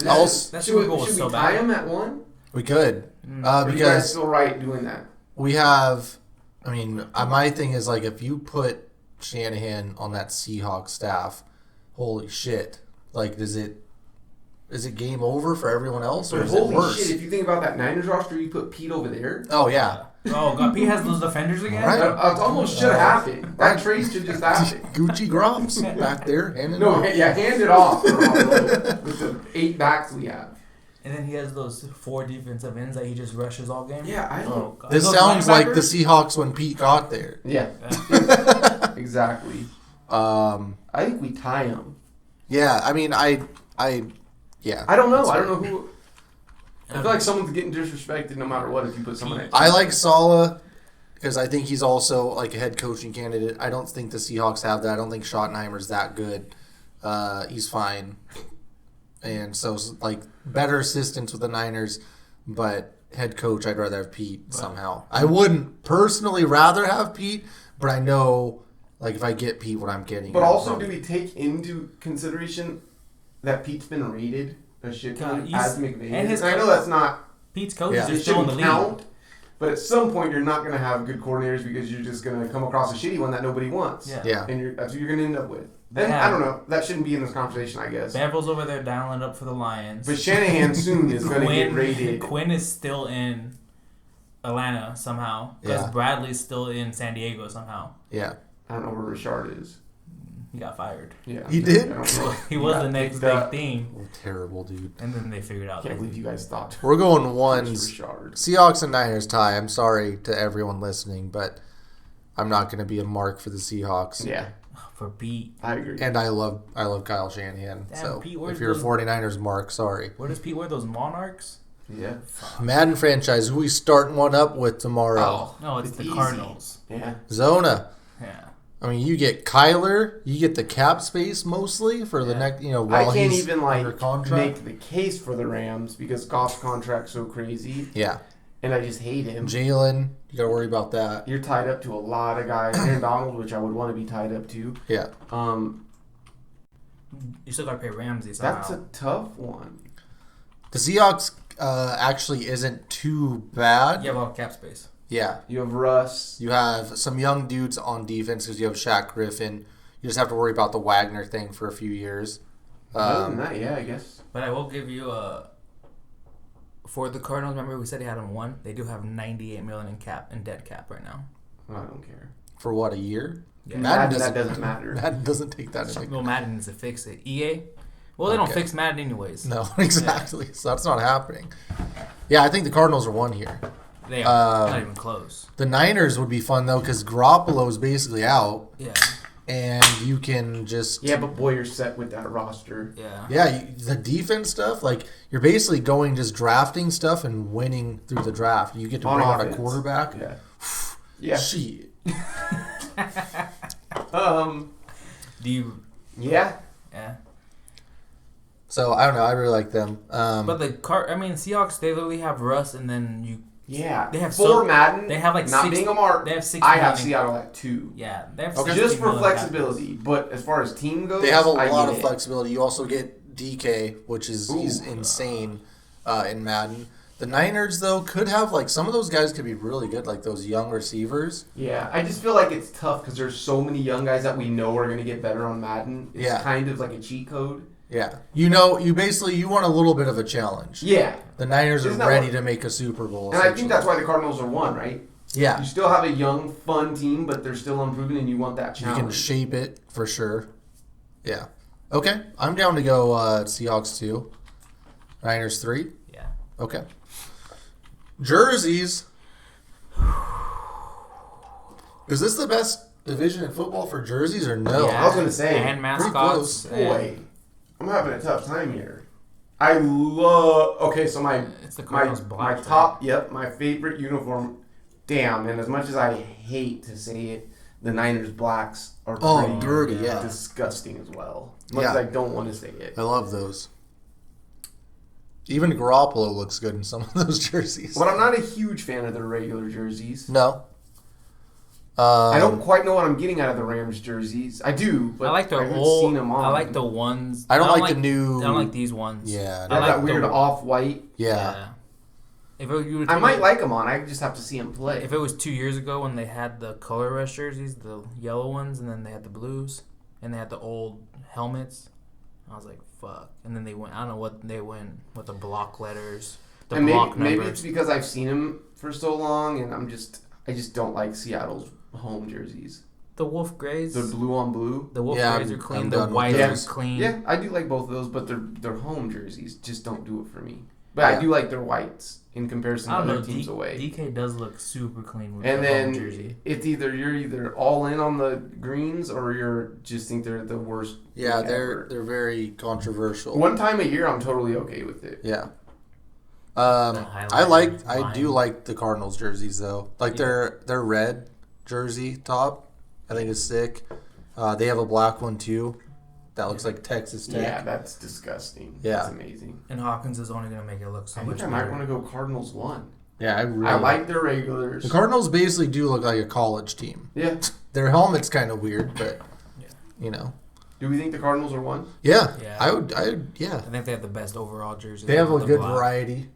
Speaker 2: know.
Speaker 1: Also-
Speaker 3: That
Speaker 2: Should
Speaker 3: Super Bowl was
Speaker 2: we
Speaker 3: so
Speaker 2: tie
Speaker 3: bad.
Speaker 2: him at 1?
Speaker 1: We could.
Speaker 2: Or do you guys
Speaker 1: Because
Speaker 2: feel right doing that?
Speaker 1: we have, my thing is, like, if you put Shanahan on that Seahawks staff, holy shit. Like, is it game over for everyone else, or
Speaker 2: But
Speaker 1: is it
Speaker 2: holy
Speaker 1: worse?
Speaker 2: shit, if you think about that Niners roster, you put Pete over there.
Speaker 1: Oh, yeah.
Speaker 3: Oh god, Pete has those defenders again.
Speaker 1: Right.
Speaker 2: It almost should have happened. That trade should just happen.
Speaker 1: Gucci Groms back there. Handing
Speaker 2: No,
Speaker 1: off.
Speaker 2: yeah, hand it off with the 8 backs we have.
Speaker 3: And then he has those 4 defensive ends that he just rushes all game.
Speaker 2: Yeah, I
Speaker 3: Oh,
Speaker 2: don't.
Speaker 3: God.
Speaker 1: This
Speaker 3: Those
Speaker 1: sounds like the
Speaker 3: linebackers?
Speaker 1: Seahawks when Pete got there.
Speaker 2: Yeah, exactly. I think we tie him.
Speaker 1: Yeah, yeah.
Speaker 2: I don't know.
Speaker 1: That's
Speaker 2: I
Speaker 1: fair.
Speaker 2: don't know who. I feel like someone's getting disrespected no matter what if you put someone at.
Speaker 1: I like Saleh. because I think he's also like a head coaching candidate. I don't think the Seahawks have that. I don't think Schottenheimer's that good. He's fine. And so, like, better assistants with the Niners, but head coach, I'd rather have Pete somehow. I wouldn't personally rather have Pete, but I know, like, if I get Pete, what I'm getting.
Speaker 2: But also, do we take into consideration that Pete's been rated a shit ton as McVay? And I know that's not...
Speaker 3: Pete's coaches are still in the league.
Speaker 2: But at some point, you're not going to have good coordinators because you're just going to come across a shitty one that nobody wants.
Speaker 1: Yeah.
Speaker 2: And that's what you're going to end up with. And I don't know. That shouldn't be in this conversation, I guess.
Speaker 3: Bamford's over there dialing up for the Lions.
Speaker 2: But Shanahan soon is going to get rated.
Speaker 3: Quinn is still in Atlanta somehow. Because Bradley's still in San Diego somehow.
Speaker 1: Yeah.
Speaker 2: I don't know where Richard is.
Speaker 3: He got fired.
Speaker 2: Yeah.
Speaker 1: He did?
Speaker 3: He was the next big thing.
Speaker 1: Oh, terrible, dude.
Speaker 3: And then they figured out.
Speaker 2: I can't believe you guys thought.
Speaker 1: We're going ones.
Speaker 2: Richard.
Speaker 1: Seahawks and Niners tie. I'm sorry to everyone listening, but I'm not going to be a mark for the Seahawks.
Speaker 2: Yeah.
Speaker 3: For Pete.
Speaker 2: I agree.
Speaker 1: And I love Kyle Shanahan.
Speaker 3: Damn,
Speaker 1: so
Speaker 3: Pete,
Speaker 1: if you're a 49ers mark, sorry.
Speaker 3: Where does Pete wear those Monarchs?
Speaker 2: Yeah.
Speaker 1: Madden franchise, who we starting one up with tomorrow?
Speaker 2: Oh,
Speaker 3: No, it's the
Speaker 2: easy.
Speaker 3: Cardinals.
Speaker 2: Yeah.
Speaker 1: Zona.
Speaker 3: Yeah.
Speaker 1: I mean, you get Kyler, you get the cap space mostly for the next, while
Speaker 2: I can't
Speaker 1: he's
Speaker 2: even
Speaker 1: under contract.
Speaker 2: make the case for the Rams because Goff's contract's so crazy.
Speaker 1: Yeah.
Speaker 2: And I just hate him.
Speaker 1: Jalen, you got to worry about that.
Speaker 2: You're tied up to a lot of guys. Aaron Donald, which I would want to be tied up to.
Speaker 1: Yeah.
Speaker 3: You still got to pay Ramsey somehow.
Speaker 2: That's a tough one.
Speaker 1: The Seahawks actually isn't too bad.
Speaker 3: You have a lot of cap space.
Speaker 1: Yeah.
Speaker 2: You have Russ.
Speaker 1: You have some young dudes on defense because you have Shaq Griffin. You just have to worry about the Wagner thing for a few years.
Speaker 2: Other than that, yeah, I guess.
Speaker 3: But I will give you for the Cardinals, remember we said he had him one? They do have $98 million in dead cap right now.
Speaker 2: Well, I don't care.
Speaker 1: For what, a year?
Speaker 2: Yeah. Madden that doesn't matter.
Speaker 1: Madden doesn't take that into
Speaker 3: Well, Madden needs to fix it. EA? Well, they don't fix Madden anyways.
Speaker 1: No, exactly. Yeah. So that's not happening. Yeah, I think the Cardinals are one here.
Speaker 3: They are. Not even close.
Speaker 1: The Niners would be fun, though, because Garoppolo is basically out.
Speaker 3: Yeah.
Speaker 1: And you can just...
Speaker 2: Yeah, but boy, you're set with that roster.
Speaker 3: Yeah.
Speaker 1: Yeah, the defense stuff, like, you're basically going just drafting stuff and winning through the draft. You get to bring on a quarterback.
Speaker 2: Yeah. Yeah.
Speaker 1: Shit.
Speaker 3: Do you...
Speaker 2: Yeah.
Speaker 3: Yeah.
Speaker 1: So, I don't know. I really like them.
Speaker 3: But Seahawks, they literally have Russ, and then you...
Speaker 2: Yeah.
Speaker 3: They have
Speaker 2: Madden,
Speaker 3: they have like
Speaker 2: not
Speaker 3: 6,
Speaker 2: being a mark,
Speaker 3: they have 6
Speaker 2: I have Seattle at 2.
Speaker 3: Yeah. They have
Speaker 2: just for flexibility. But as far as team goes,
Speaker 1: they have a lot of flexibility. You also get DK, which is he's insane in Madden. The Niners, though, could have, like, some of those guys could be really good, like those young receivers.
Speaker 2: Yeah, I just feel like it's tough because there's so many young guys that we know are going to get better on Madden. It's kind of like a cheat code.
Speaker 1: Yeah. You want a little bit of a challenge.
Speaker 2: Yeah.
Speaker 1: The Niners are ready to make a Super Bowl.
Speaker 2: And I think that's why the Cardinals are one, right?
Speaker 1: Yeah.
Speaker 2: You still have a young, fun team, but they're still unproven, and you want that challenge.
Speaker 1: You can shape it, for sure. Yeah. Okay. I'm down to go Seahawks 2. Niners 3.
Speaker 3: Yeah.
Speaker 1: Okay. Jerseys. Is this the best division in football for jerseys or no?
Speaker 2: Yeah, I was going to say.
Speaker 3: And mascots.
Speaker 2: Boy, I'm having a tough time here. I love... Okay, so
Speaker 3: it's the Cardinals black,
Speaker 2: my top... Right? Yep, my favorite uniform. Damn, and as much as I hate to say it, the Niners blacks are
Speaker 1: dirty, yeah.
Speaker 2: disgusting as well. As much as I don't want to say it.
Speaker 1: I love those. Even Garoppolo looks good in some of those jerseys.
Speaker 2: But I'm not a huge fan of their regular jerseys.
Speaker 1: No.
Speaker 2: I don't quite know what I'm getting out of the Rams jerseys. I do, but
Speaker 3: I like their
Speaker 2: old. Seen them on.
Speaker 3: I like the ones.
Speaker 1: I don't like the new.
Speaker 3: I don't like these ones.
Speaker 1: Yeah.
Speaker 2: I like that weird off-white.
Speaker 1: Yeah.
Speaker 2: I might like them on. I just have to see them play.
Speaker 3: If it was 2 years ago when they had the color rush jerseys, the yellow ones, and then they had the blues, and they had the old helmets, I was like, fuck. And then they went, I don't know what they went with the block letters, the
Speaker 2: and
Speaker 3: block
Speaker 2: maybe
Speaker 3: numbers.
Speaker 2: It's because I've seen them for so long, and I just don't like Seattle's home jerseys.
Speaker 3: The Wolf Grays.
Speaker 2: The blue on blue.
Speaker 3: The Wolf Grays are clean. The white are clean.
Speaker 2: Yeah, I do like both of those, but their home jerseys just don't do it for me. But I do like their whites in comparison to other teams away.
Speaker 3: DK does look super clean with
Speaker 2: the home
Speaker 3: jersey.
Speaker 2: It's you're either all in on the greens or you're just think they're the worst.
Speaker 1: Yeah, they're very controversial.
Speaker 2: One time a year, I'm totally okay with it.
Speaker 1: Yeah. I do like the Cardinals jerseys though. Like their red jersey top, I think is sick. They have a black one too. That looks like Texas Tech.
Speaker 2: Yeah, that's disgusting.
Speaker 1: Yeah.
Speaker 2: That's amazing.
Speaker 3: And Hawkins is only going to make it look so much better.
Speaker 2: I might want to go Cardinals 1.
Speaker 1: Yeah,
Speaker 2: I like their regulars.
Speaker 1: The Cardinals basically do look like a college team.
Speaker 2: Yeah.
Speaker 1: Their helmet's kind of weird, but you know.
Speaker 2: Do we think the Cardinals are 1?
Speaker 1: Yeah.
Speaker 3: Yeah.
Speaker 1: I
Speaker 3: think they have the best overall jersey.
Speaker 1: They have a good
Speaker 3: black.
Speaker 1: variety.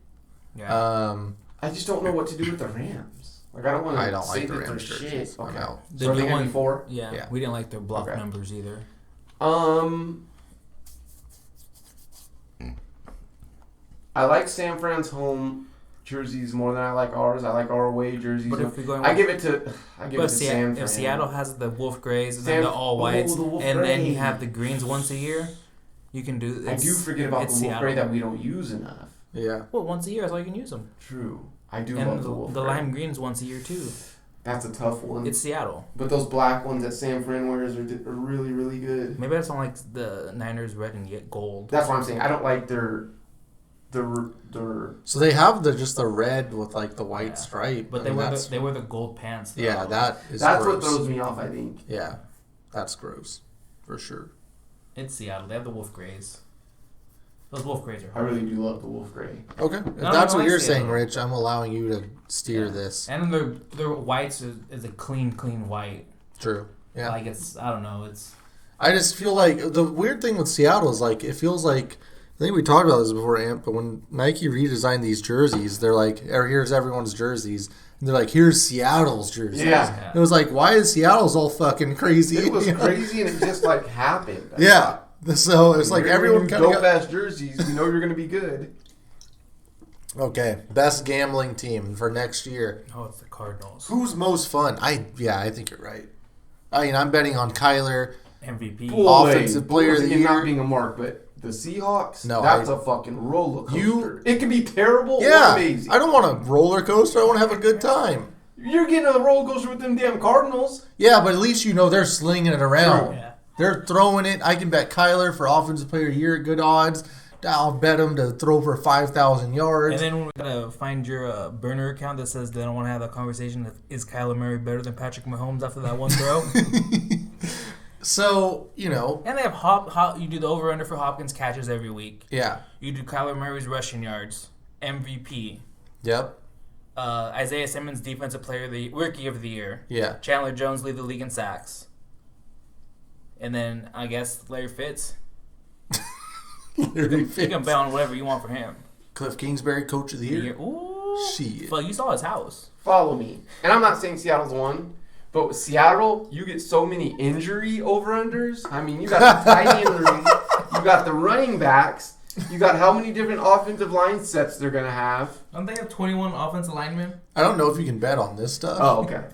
Speaker 3: Yeah.
Speaker 2: I just don't know what to do with the Rams. Like I don't want to say
Speaker 1: like the
Speaker 2: that they're
Speaker 1: Rams jerseys.
Speaker 2: shit.
Speaker 1: I'm
Speaker 2: Okay.
Speaker 1: out.
Speaker 2: So are they going to be 4?
Speaker 3: Yeah. We didn't like their block
Speaker 2: Okay.
Speaker 3: numbers either.
Speaker 2: I like San Fran's home jerseys more than I like ours. I like our away jerseys.
Speaker 3: But if we're going,
Speaker 2: I give it to San Fran.
Speaker 3: If Seattle has the wolf grays and
Speaker 2: San-
Speaker 3: then the all whites,
Speaker 2: the wolf
Speaker 3: and then you
Speaker 2: gray.
Speaker 3: have the greens once a year, you can do.
Speaker 2: I do forget about the wolf gray that we don't use enough.
Speaker 1: Yeah.
Speaker 3: Well, once a year is all you can use them.
Speaker 2: True. I do
Speaker 3: And
Speaker 2: love the wolf
Speaker 3: the
Speaker 2: gray.
Speaker 3: lime greens once a year too.
Speaker 2: That's a tough one.
Speaker 3: It's Seattle.
Speaker 2: But those black ones that San Fran wears are really, really good.
Speaker 3: Maybe I just don't like the Niners red and yet gold.
Speaker 2: That's what I'm saying. I don't like their
Speaker 1: So they have just the red with like the white stripe.
Speaker 3: But they wear the gold pants. Though.
Speaker 1: Yeah, that's
Speaker 2: what
Speaker 1: gross.
Speaker 2: throws me off, I think.
Speaker 1: Yeah, that's gross for sure.
Speaker 3: It's Seattle. They have the wolf grays. Those wolf grays are
Speaker 2: I
Speaker 3: hard.
Speaker 2: really do love the wolf gray.
Speaker 1: Okay, if
Speaker 3: No,
Speaker 1: that's
Speaker 3: no,
Speaker 1: what
Speaker 3: I
Speaker 1: you're
Speaker 3: see it.
Speaker 1: saying, Rich, I'm allowing you to steer this.
Speaker 3: And their whites is a clean white.
Speaker 1: True. Yeah.
Speaker 3: Like I don't know.
Speaker 1: I just feel like the weird thing with Seattle is like it feels like I think we talked about this before, Amp, but when Nike redesigned these jerseys, they're like, here's everyone's jerseys. And they're like, here's Seattle's jerseys.
Speaker 2: Yeah.
Speaker 1: It was like, why is Seattle's all fucking crazy?
Speaker 2: It was crazy and it just like happened.
Speaker 1: Yeah. So it's like everyone kind of
Speaker 2: dope ass jerseys. You know you're gonna be good.
Speaker 1: Okay, best gambling team for next year.
Speaker 3: Oh, it's the Cardinals.
Speaker 1: Who's most fun? I think you're right. I mean, I'm betting on Kyler.
Speaker 3: MVP.
Speaker 1: Offensive player of the year.
Speaker 2: Not being a mark, but the Seahawks.
Speaker 1: No,
Speaker 2: that's a fucking roller coaster.
Speaker 1: You-
Speaker 2: it can be terrible or
Speaker 1: Yeah,
Speaker 2: amazing.
Speaker 1: I don't want a roller coaster. I want to have a good time.
Speaker 2: You're getting a roller coaster with them damn Cardinals.
Speaker 1: Yeah, but at least you know they're slinging it around.
Speaker 3: True. Yeah.
Speaker 1: They're throwing it. I can bet Kyler for offensive player of the year at good odds. I'll bet him to throw for 5,000 yards.
Speaker 3: And then we gotta find your burner account that says they don't want to have that conversation. Is Kyler Murray better than Patrick Mahomes after that one throw?
Speaker 1: So, you know.
Speaker 3: And they have you do the over under for Hopkins catches every week.
Speaker 1: Yeah.
Speaker 3: You do Kyler Murray's rushing yards, MVP.
Speaker 1: Yep.
Speaker 3: Isaiah Simmons defensive player of the rookie of the year.
Speaker 1: Yeah.
Speaker 3: Chandler Jones lead the league in sacks. And then I guess Larry Fitz.
Speaker 1: Larry
Speaker 3: You
Speaker 1: Fitz.
Speaker 3: can bet on whatever you want for him.
Speaker 1: Cliff Kingsbury, coach of the year.
Speaker 3: Ooh.
Speaker 1: Shit.
Speaker 3: Fuck, you saw his house.
Speaker 2: Follow me. And I'm not saying Seattle's one, but with Seattle, you get so many injury over-unders. I mean, you got the tight end room, you got the running backs, you got how many different offensive line sets they're going to have.
Speaker 3: Don't they have 21 offensive linemen?
Speaker 1: I don't know if you can bet on this stuff.
Speaker 2: Oh, okay.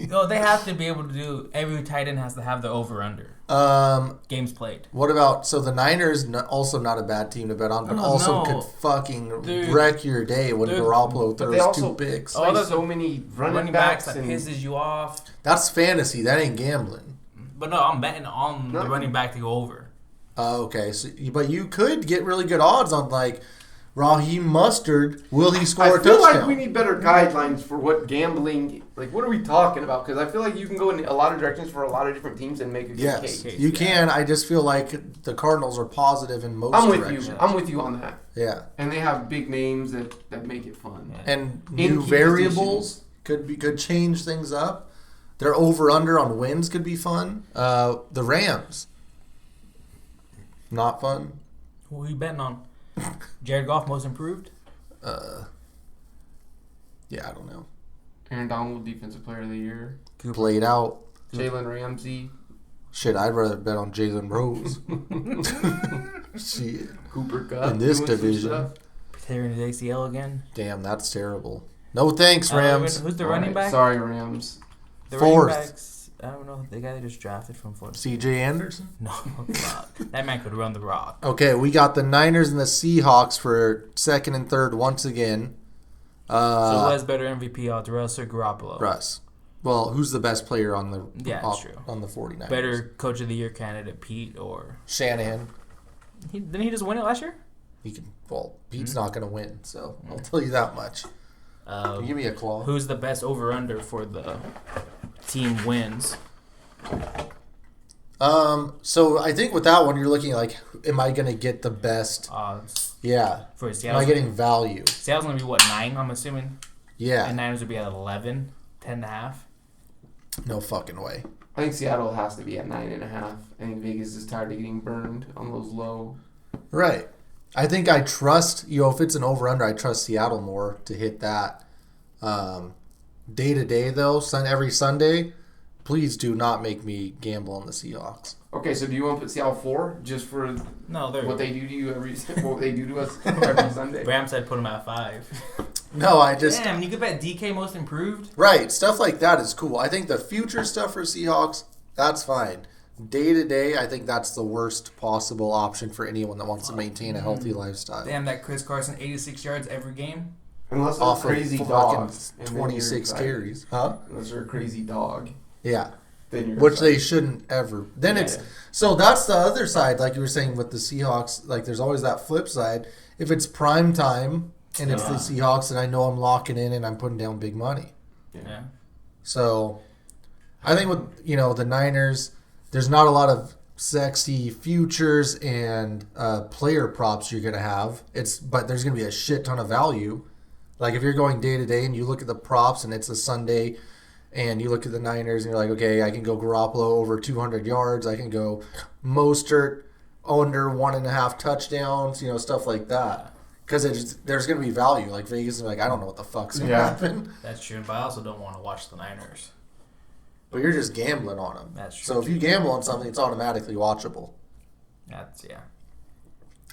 Speaker 3: No, they have to be able to do. Every tight end has to have the over/under. Games played.
Speaker 1: What about the Niners? Also not a bad team to bet on, but also could fucking wreck your day when Garoppolo throws 2 picks.
Speaker 2: Oh, there's so many running backs
Speaker 3: that
Speaker 2: and
Speaker 3: pisses you off.
Speaker 1: That's fantasy. That ain't gambling.
Speaker 3: But no, I'm betting on the running back to go over.
Speaker 1: Okay, but you could get really good odds on like Raheem Mustard. Will he score a touchdown?
Speaker 2: I feel like we need better guidelines for what gambling. Like, what are we talking about? Because I feel like you can go in a lot of directions for a lot of different teams and make a good case.
Speaker 1: You can. I just feel like the Cardinals are positive in most directions.
Speaker 2: I'm with you on that.
Speaker 1: Yeah.
Speaker 2: And they have big names that make it fun.
Speaker 3: Yeah.
Speaker 1: And new variables could change things up. Their over-under on wins could be fun. The Rams. Not fun.
Speaker 3: Who are you betting on? Jared Goff most improved?
Speaker 1: Yeah, I don't know.
Speaker 2: Aaron Donald, defensive player of the year.
Speaker 1: Played out.
Speaker 2: Jalen Ramsey.
Speaker 1: Shit, I'd rather bet on Jalen Rose. Shit.
Speaker 2: Cooper Kupp.
Speaker 1: In this
Speaker 2: doing some
Speaker 1: division.
Speaker 2: stuff.
Speaker 3: Tearing his ACL again?
Speaker 1: Damn, that's terrible. No thanks, Rams.
Speaker 3: Who's the running back?
Speaker 2: Sorry, Rams.
Speaker 3: The
Speaker 1: Fourth.
Speaker 3: running backs, I don't know. The guy they just drafted from Florida.
Speaker 1: C.J. Anderson?
Speaker 3: No, fuck. That man could run the rock.
Speaker 1: Okay, we got the Niners and the Seahawks for second and third once again.
Speaker 3: So who has better MVP odds, Russ or Garoppolo?
Speaker 1: Russ. Well, who's the best player on the
Speaker 3: that's true.
Speaker 1: on the 49ers?
Speaker 3: Better Coach of the Year candidate, Pete or
Speaker 1: Shanahan.
Speaker 3: didn't he just win it last year?
Speaker 1: Pete's not going to win, so I'll tell you that much. Can you give me a claw?
Speaker 3: Who's the best over-under for the team wins?
Speaker 1: So I think with that one, you're looking like, am I going to get the best
Speaker 3: Odds.
Speaker 1: Yeah.
Speaker 3: For Seattle.
Speaker 1: Am I getting value?
Speaker 3: Seattle's going to be, what, 9, I'm assuming?
Speaker 1: Yeah.
Speaker 3: And Niners would be at 11, 10.5.
Speaker 1: No fucking way.
Speaker 2: I think Seattle has to be at 9.5. I think Vegas is tired of getting burned on those low.
Speaker 1: Right. I think I trust, if it's an over-under, I trust Seattle more to hit that. Day-to-day, though, every Sunday, please do not make me gamble on the Seahawks.
Speaker 2: Okay, so do you want to put Seattle 4 just for what they do to you what they do to us every Sunday?
Speaker 3: Bram said put them at 5.
Speaker 1: No, I just...
Speaker 3: Damn, you could bet DK most improved?
Speaker 1: Right, stuff like that is cool. I think the future stuff for Seahawks, that's fine. Day-to-day, I think that's the worst possible option for anyone that wants to maintain a healthy lifestyle.
Speaker 3: Damn, that Chris Carson, 86 yards every game?
Speaker 2: Unless they're
Speaker 1: Off
Speaker 2: crazy
Speaker 1: of
Speaker 2: dogs.
Speaker 1: 26 carries. Huh?
Speaker 2: Unless they're a crazy dog.
Speaker 1: Yeah.
Speaker 2: Which
Speaker 1: they shouldn't ever. Then it's... So that's the other side, like you were saying with the Seahawks. Like, there's always that flip side. If it's prime time and it's the Seahawks and I know I'm locking in and I'm putting down big money.
Speaker 3: Yeah.
Speaker 1: So, I think with, the Niners, there's not a lot of sexy futures and player props you're going to have. But there's going to be a shit ton of value. Like, if you're going day to day and you look at the props and it's a Sunday and you look at the Niners and you're like, okay, I can go Garoppolo over 200 yards. I can go Mostert under 1.5 touchdowns, stuff like that. Because there's going to be value. Like, Vegas is like, I don't know what the fuck's going to happen.
Speaker 3: That's true, but I also don't want to watch the Niners.
Speaker 1: But you're just gambling on them.
Speaker 3: That's true.
Speaker 1: So if you gamble on something, it's automatically watchable.
Speaker 3: Yeah.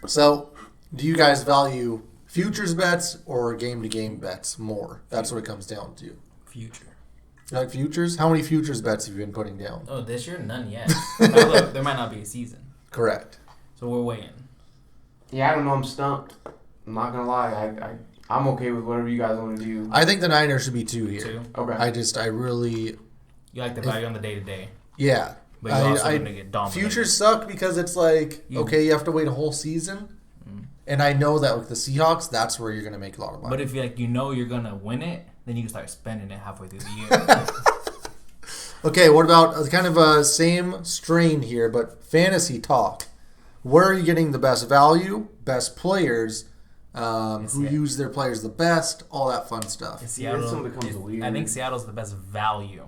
Speaker 1: So, do you guys value futures bets or game-to-game bets more? That's what it comes down to.
Speaker 3: Future.
Speaker 1: You like futures? How many futures bets have you been putting down?
Speaker 3: Oh, this year? None yet. Look, there might not be a season.
Speaker 1: Correct.
Speaker 3: So we're waiting.
Speaker 2: Yeah, I don't know. I'm stumped. I'm not going to lie. I'm okay with whatever you guys want to do.
Speaker 1: I think the Niners should be 2 here.
Speaker 3: 2?
Speaker 2: Okay.
Speaker 1: I really...
Speaker 3: You like the value on the day-to-day.
Speaker 1: Yeah.
Speaker 3: But you're also going to get dominated.
Speaker 1: Futures suck because it's like, okay, you have to wait a whole season. And I know that with the Seahawks, that's where you're going to make a lot of money.
Speaker 3: But if you're going to win it, then you can start spending it halfway through the year.
Speaker 1: Okay, what about kind of a same strain here, but fantasy talk? Where are you getting the best value, best players, who use their players the best, all that fun stuff?
Speaker 3: I think Seattle's the best value.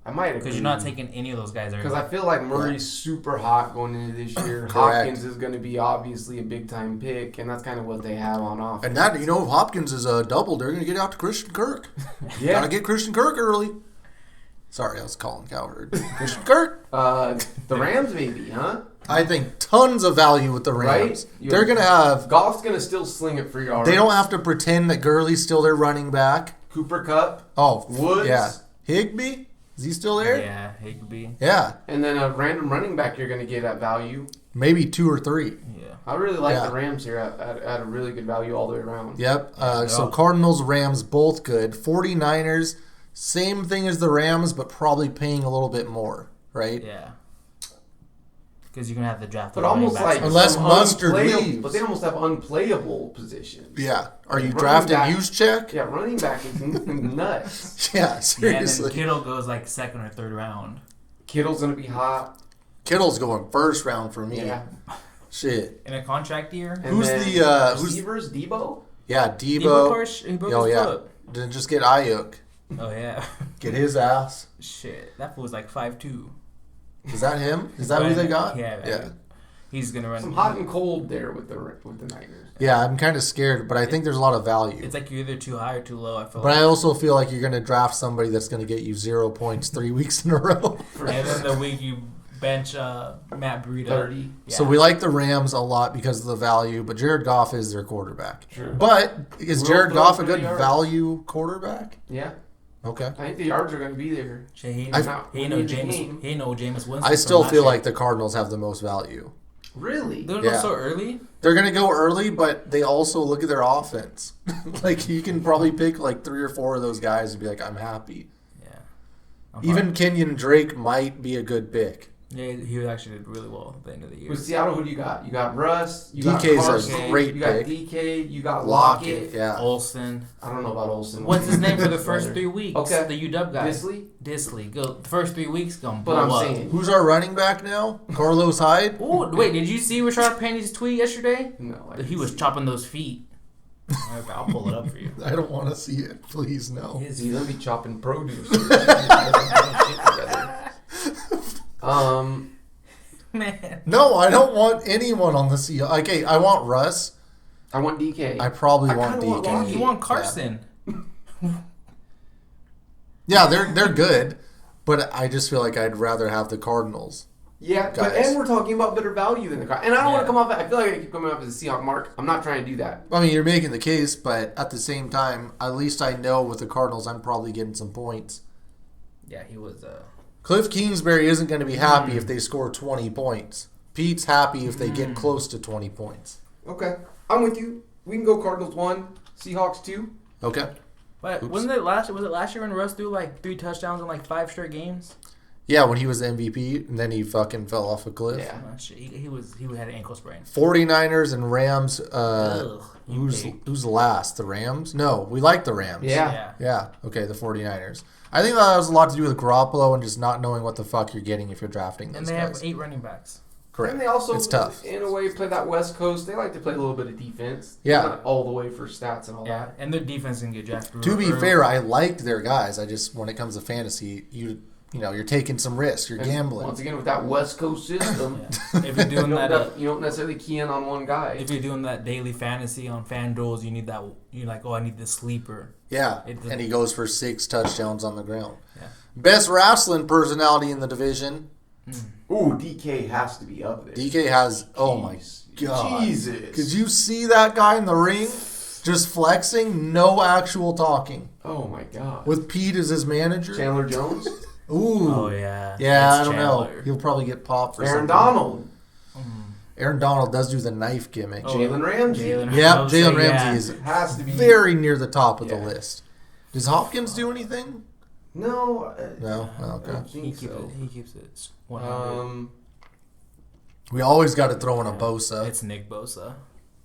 Speaker 2: I might agree.
Speaker 3: Because you're not taking any of those guys early.
Speaker 2: Because I feel like Murray's super hot going into this year.
Speaker 1: Correct.
Speaker 2: Hopkins is going to be obviously a big-time pick, and that's kind of what they have on offense.
Speaker 1: And that, if Hopkins is a double, they're going to get out to Christian Kirk.
Speaker 2: Yeah.
Speaker 1: Got to get Christian Kirk early. Sorry, I was calling Cowherd. Christian Kirk.
Speaker 2: The Rams maybe, huh?
Speaker 1: I think tons of value with the Rams.
Speaker 2: Right?
Speaker 1: They're going to have...
Speaker 2: Goff's going to still sling it for yards.
Speaker 1: They don't have to pretend that Gurley's still their running back.
Speaker 2: Cooper Kupp.
Speaker 1: Oh,
Speaker 2: Woods.
Speaker 1: Yeah. Higbee? Is he still there?
Speaker 3: Yeah, Higbee.
Speaker 1: Yeah.
Speaker 2: And then a random running back you're going to get at value.
Speaker 1: Maybe 2 or 3.
Speaker 3: Yeah.
Speaker 2: I really like the Rams here at a really good value all the way around.
Speaker 1: Yep. So Cardinals, Rams, both good. 49ers, same thing as the Rams, but probably paying a little bit more, right?
Speaker 3: Yeah. Because you're going to have the draft.
Speaker 2: But almost like
Speaker 1: unless Mustard leaves.
Speaker 2: But they almost have unplayable positions.
Speaker 1: Yeah. Are you drafting Juszczyk?
Speaker 2: Yeah, running back is nuts.
Speaker 1: Yeah, seriously.
Speaker 3: Yeah, and then Kittle goes like 2nd or 3rd round.
Speaker 2: Kittle's going to be hot.
Speaker 1: Kittle's going 1st round for me.
Speaker 2: Yeah.
Speaker 1: Shit.
Speaker 3: In a contract year?
Speaker 2: And
Speaker 1: who's the
Speaker 2: receivers? Debo?
Speaker 1: Yeah, Debo.
Speaker 3: He broke his foot.
Speaker 1: Then just get Ayuk.
Speaker 3: Oh, yeah.
Speaker 1: Get his ass.
Speaker 3: Shit. That fool was like 5'2".
Speaker 1: Is that him? Is that who they got?
Speaker 3: Yeah. He's going to run.
Speaker 2: Some hot and cold there with the Niners.
Speaker 1: Yeah, I'm kind of scared, but I think there's a lot of value.
Speaker 3: It's like you're either too high or too low,
Speaker 1: I also feel like you're going to draft somebody that's going to get you 0 points 3 weeks in a row.
Speaker 3: And then the week you bench Matt Breida.
Speaker 2: 30.
Speaker 3: Yeah.
Speaker 1: So we like the Rams a lot because of the value, but Jared Goff is their quarterback.
Speaker 2: True.
Speaker 1: But is Jared Goff a good value quarterback?
Speaker 2: Yeah.
Speaker 1: Okay.
Speaker 2: I think the yards are going to be there.
Speaker 3: He ain't no Jameis Winston.
Speaker 1: I still feel like the Cardinals have the most value.
Speaker 2: Really?
Speaker 3: They're not so early?
Speaker 1: They're going to go early, but they also look at their offense. Like, you can probably pick like 3 or 4 of those guys and be like, I'm happy.
Speaker 3: Yeah.
Speaker 1: Even Kenyon Drake might be a good pick.
Speaker 3: Yeah, he actually did really well at the end of the year.
Speaker 2: With Seattle, who do you got? You got Russ. You got
Speaker 1: DK's
Speaker 2: Carson,
Speaker 1: a great
Speaker 2: You got
Speaker 1: pick.
Speaker 2: DK. You got
Speaker 1: Lockett,
Speaker 2: Lockett.
Speaker 1: yeah.
Speaker 3: Olsen.
Speaker 2: I don't know about Olsen.
Speaker 3: What's his name for the first 3 weeks?
Speaker 2: Okay.
Speaker 3: The UW guy.
Speaker 2: Disley.
Speaker 3: Go. The first 3 weeks gonna
Speaker 2: But
Speaker 3: blow
Speaker 2: I'm
Speaker 3: up.
Speaker 2: saying.
Speaker 1: Who's our running back now? Carlos Hyde?
Speaker 3: Ooh, wait, did you see Rashard Penny's tweet yesterday?
Speaker 2: No.
Speaker 3: He was chopping those feet. Okay, I'll pull it up for you.
Speaker 1: I don't want to see it. Please, no.
Speaker 2: He's gonna be chopping produce.
Speaker 3: Man.
Speaker 1: No, I don't want anyone on the Seahawks. Okay, I want Russ.
Speaker 2: I want DK.
Speaker 1: I probably
Speaker 2: I
Speaker 1: want
Speaker 2: kinda want
Speaker 1: DK.
Speaker 2: Lockett.
Speaker 3: You want Carson.
Speaker 1: Yeah, they're good, but I just feel like I'd rather have the Cardinals.
Speaker 2: Yeah, but
Speaker 1: guys.
Speaker 2: and we're talking about better value than the car. And I don't want
Speaker 3: Yeah.
Speaker 2: to come off. I feel like I keep coming off as a Seahawk mark. I'm not trying to do that.
Speaker 1: I mean, you're making the case, but at the same time, at least I know with the Cardinals, I'm probably getting some points.
Speaker 3: Yeah, he was.
Speaker 1: Cliff Kingsbury isn't going to be happy if they score 20 points. Pete's happy if they get close to 20 points.
Speaker 2: Okay, I'm with you. We can go Cardinals 1, Seahawks 2.
Speaker 1: Okay.
Speaker 3: But
Speaker 1: Oops.
Speaker 3: wasn't it last? Was it last year when Russ threw like 3 touchdowns in like 5 straight games?
Speaker 1: Yeah, when he was the MVP, and then he fucking fell off a cliff.
Speaker 2: Yeah.
Speaker 3: Shit, he had an ankle sprain.
Speaker 1: 49ers and Rams.
Speaker 3: Ugh, you
Speaker 1: Who's last? The Rams? No, we like the Rams.
Speaker 2: Yeah.
Speaker 1: Yeah. Okay, the 49ers. I think that has a lot to do with Garoppolo and just not knowing what the fuck you're getting if you're drafting those
Speaker 3: And they
Speaker 1: guys.
Speaker 3: have 8 running backs.
Speaker 1: Correct.
Speaker 2: And they also,
Speaker 1: it's tough.
Speaker 2: in a way, play that West Coast. They like to play a little bit of defense.
Speaker 1: Yeah.
Speaker 2: Not all the way for stats and all
Speaker 3: Yeah,
Speaker 2: that.
Speaker 3: and their defense can get jacked.
Speaker 1: To be fair, I liked their guys. I just, when it comes to fantasy, you're taking some risks. You're
Speaker 2: And
Speaker 1: gambling.
Speaker 2: Once again, with that West Coast system,
Speaker 3: Yeah. If you're doing that,
Speaker 2: you don't necessarily key in on one guy.
Speaker 3: if you're doing that daily fantasy on FanDuels, you need that. You're like, oh, I need this sleeper.
Speaker 1: Yeah,
Speaker 3: It doesn't-
Speaker 1: and he goes for 6 touchdowns on the ground.
Speaker 3: Yeah.
Speaker 1: Best wrestling personality in the division.
Speaker 2: Ooh, DK has to be up there.
Speaker 1: DK has, oh my God.
Speaker 2: Jesus.
Speaker 1: Could you see that guy in the ring? Just flexing, no actual talking.
Speaker 2: Oh my God.
Speaker 1: With Pete as his manager.
Speaker 2: Chandler Jones,
Speaker 1: Ooh.
Speaker 3: Oh yeah.
Speaker 1: Yeah,
Speaker 3: It's
Speaker 1: I don't know.
Speaker 3: Chandler.
Speaker 1: He'll probably get popped for
Speaker 2: Aaron
Speaker 1: something.
Speaker 2: Donald,
Speaker 1: Aaron Donald does do the knife gimmick.
Speaker 3: Oh,
Speaker 2: Jalen Ramsey.
Speaker 1: Yeah,
Speaker 3: I would
Speaker 1: Jalen
Speaker 3: say,
Speaker 1: Ramsey is
Speaker 2: Has to be
Speaker 1: very near the top of the
Speaker 2: Yeah.
Speaker 1: list. Does Hopkins do anything?
Speaker 2: No.
Speaker 1: No? Oh,
Speaker 2: I
Speaker 1: okay.
Speaker 2: don't
Speaker 3: He
Speaker 2: think
Speaker 3: keeps
Speaker 2: so.
Speaker 3: it. He keeps it 100.
Speaker 1: We always got to throw in a Bosa.
Speaker 3: It's Nick Bosa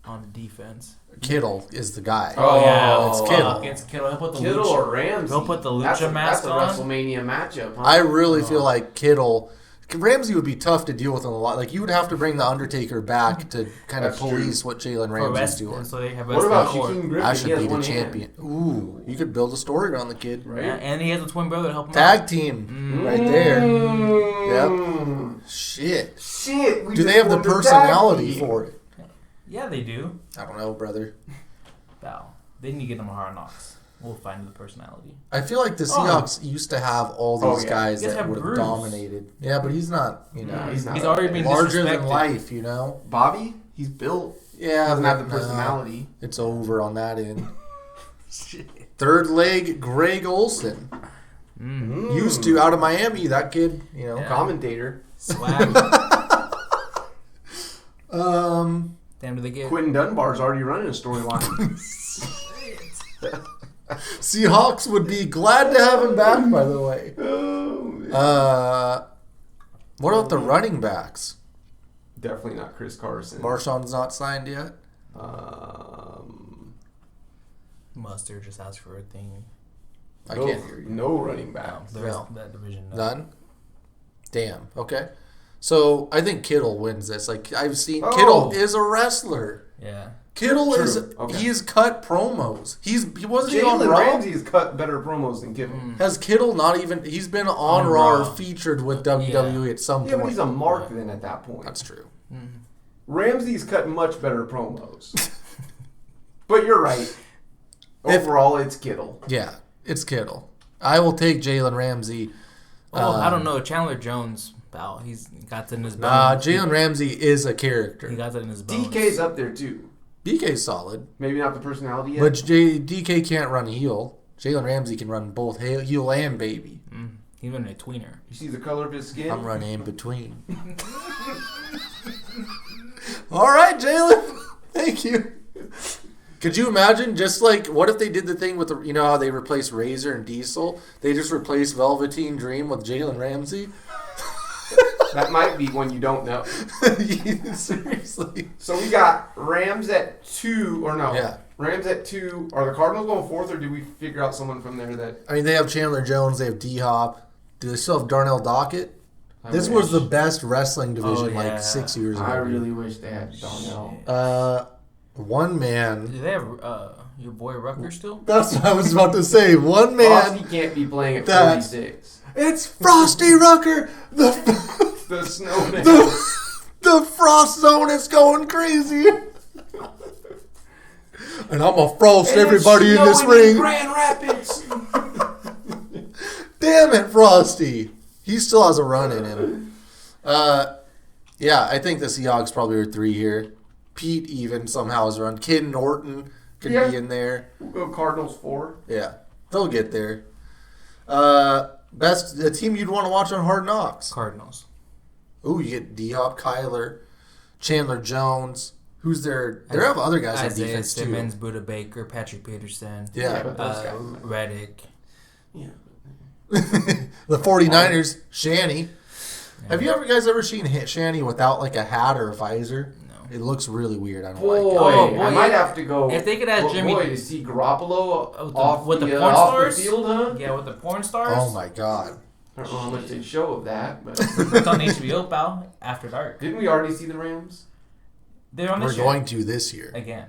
Speaker 3: on defense.
Speaker 1: Kittle is the guy.
Speaker 2: Oh,
Speaker 3: yeah,
Speaker 1: it's
Speaker 3: fuck,
Speaker 1: Kittle.
Speaker 3: It's Kittle. He'll put the
Speaker 2: Kittle
Speaker 3: lucha,
Speaker 2: or Ramsey.
Speaker 3: He'll put the lucha
Speaker 2: That's
Speaker 3: mask
Speaker 2: a
Speaker 3: on.
Speaker 2: WrestleMania matchup. Huh?
Speaker 1: I really feel like Kittle. Ramsey would be tough to deal with on a lot. Like, you would have to bring the Undertaker back to kind of
Speaker 2: That's true.
Speaker 1: police what Jalen
Speaker 3: for
Speaker 1: Ramsey's
Speaker 3: West,
Speaker 1: doing.
Speaker 3: so they have
Speaker 2: What about
Speaker 3: West
Speaker 2: Shaquem Griffin?
Speaker 1: I
Speaker 2: He
Speaker 1: should
Speaker 2: has
Speaker 1: be the
Speaker 2: one
Speaker 1: champion. Ooh, you could build a story around the kid.
Speaker 2: Right?
Speaker 3: Yeah, and he has a twin brother to help him
Speaker 1: Tag
Speaker 3: out.
Speaker 1: team right there.
Speaker 2: Mm.
Speaker 1: Shit.
Speaker 2: Shit. We
Speaker 1: Do they
Speaker 2: just
Speaker 1: have the
Speaker 2: won tag
Speaker 1: personality
Speaker 2: team.
Speaker 1: for it?
Speaker 3: Yeah, they do.
Speaker 1: I don't know, brother.
Speaker 3: Wow. They need to get them a hard knocks. We'll find the personality.
Speaker 1: I feel like the Seahawks used to have all these
Speaker 2: yeah.
Speaker 1: guys
Speaker 3: You guys
Speaker 1: that
Speaker 3: have
Speaker 1: would have
Speaker 3: Bruce.
Speaker 1: dominated. Yeah, but he's not,
Speaker 2: No, he's not.
Speaker 3: He's already been
Speaker 1: larger than
Speaker 3: disrespected.
Speaker 1: life, you know?
Speaker 2: Bobby? He's built.
Speaker 1: Yeah,
Speaker 2: Doesn't have the
Speaker 1: but,
Speaker 2: personality.
Speaker 1: It's over on that end. Third leg, Greg Olson. Used to, out of Miami, that kid, you know.
Speaker 3: Yeah.
Speaker 2: Commentator.
Speaker 3: Swag.
Speaker 1: Um,
Speaker 3: Damn, do they get?
Speaker 2: Quentin Dunbar's already running a storyline.
Speaker 1: Seahawks would be glad to have him back, by the way. What about the running backs?
Speaker 2: Definitely not Chris Carson.
Speaker 1: Marshawn's not signed yet.
Speaker 3: Mustard just asked for a thing.
Speaker 1: I can't hear you.
Speaker 2: No running back.
Speaker 3: The rest of that division. No.
Speaker 1: None? Damn. Okay. So I think Kittle wins this. Like, I've seen
Speaker 2: Oh.
Speaker 1: Kittle is a wrestler.
Speaker 3: Yeah.
Speaker 1: Kittle
Speaker 2: True.
Speaker 1: is
Speaker 2: Okay.
Speaker 1: he's cut promos. He wasn't even on
Speaker 2: Jalen
Speaker 1: Raw.
Speaker 2: Ramsey's cut better promos than Kittle.
Speaker 1: Has Kittle not even he's been on Raw or featured with WWE at some
Speaker 2: Yeah, but
Speaker 1: point.
Speaker 2: he's a mark then at that point.
Speaker 1: That's true.
Speaker 2: Ramsey's cut much better promos. But you're right. Overall, it's Kittle.
Speaker 1: Yeah, it's Kittle. I will take Jalen Ramsey.
Speaker 3: Well, I don't know. Chandler Jones, pal, he's got it in his
Speaker 1: Nah,
Speaker 3: bones.
Speaker 1: Jalen Ramsey is a
Speaker 3: He
Speaker 1: character.
Speaker 3: got that in his bones.
Speaker 2: DK's up there too.
Speaker 1: DK's solid,
Speaker 2: Maybe not the personality yet.
Speaker 1: but DK can't run heel. Jalen Ramsey can run both heel and baby.
Speaker 3: He's running a tweener.
Speaker 2: You see the color of his skin?
Speaker 1: I'm running in between. All right, Jalen. Thank you. Could you imagine just like what if they did the thing with the how they replaced Razor and Diesel? They just replaced Velveteen Dream with Jalen Ramsey.
Speaker 2: That might be one you don't know.
Speaker 1: Seriously.
Speaker 2: So we got Rams at 2, or no?
Speaker 1: Yeah.
Speaker 2: Rams at 2. Are the Cardinals going 4th, or did we figure out someone from there that...
Speaker 1: I mean, they have Chandler Jones. They have D-Hop. Do they still have Darnell Dockett? This
Speaker 2: wish.
Speaker 1: was the best wrestling division
Speaker 3: yeah.
Speaker 1: 6 years ago.
Speaker 2: I really wish they had Darnell.
Speaker 1: One man.
Speaker 3: Do they have your boy Rucker still?
Speaker 1: That's what I was about to say. One man.
Speaker 2: Frosty can't be playing at 46.
Speaker 1: It's Frosty Rucker.
Speaker 2: The snowman.
Speaker 1: The frost zone is going crazy. And I'm going to frost everybody in this ring.
Speaker 2: Grand Rapids.
Speaker 1: Damn it, Frosty. He still has a run in him. Yeah, I think the Seahawks probably are 3 here. Pete even somehow has run. Kid Norton could be in there.
Speaker 2: We'll go Cardinals 4.
Speaker 1: Yeah, they'll get there. The team you'd want to watch on Hard Knocks.
Speaker 3: Cardinals.
Speaker 1: Ooh, you get D-Hop, Kyler, Chandler Jones. Who's there? There have other guys on
Speaker 3: Isaiah
Speaker 1: defense
Speaker 3: Simmons,
Speaker 1: too.
Speaker 3: Buda Baker, Patrick Peterson.
Speaker 1: Yeah.
Speaker 2: but those guys.
Speaker 3: Reddick.
Speaker 2: Yeah.
Speaker 1: The 49ers, Shanny. Yeah. Have you guys ever seen Shanny without like a hat or a visor?
Speaker 3: No.
Speaker 1: It looks really weird. I don't
Speaker 2: Boy,
Speaker 1: like it.
Speaker 2: I might have to go.
Speaker 3: If they could add Jimmy
Speaker 2: to see Garoppolo
Speaker 3: with the porn
Speaker 2: off
Speaker 3: stars,
Speaker 2: the field, huh?
Speaker 3: Yeah, with the porn stars.
Speaker 1: Oh my god.
Speaker 2: I don't know how much they show of that, but
Speaker 3: It's on HBO, pal. After dark.
Speaker 2: Didn't we already see the Rams?
Speaker 3: They're on
Speaker 1: We're
Speaker 3: this year.
Speaker 1: going to this year.
Speaker 3: Again.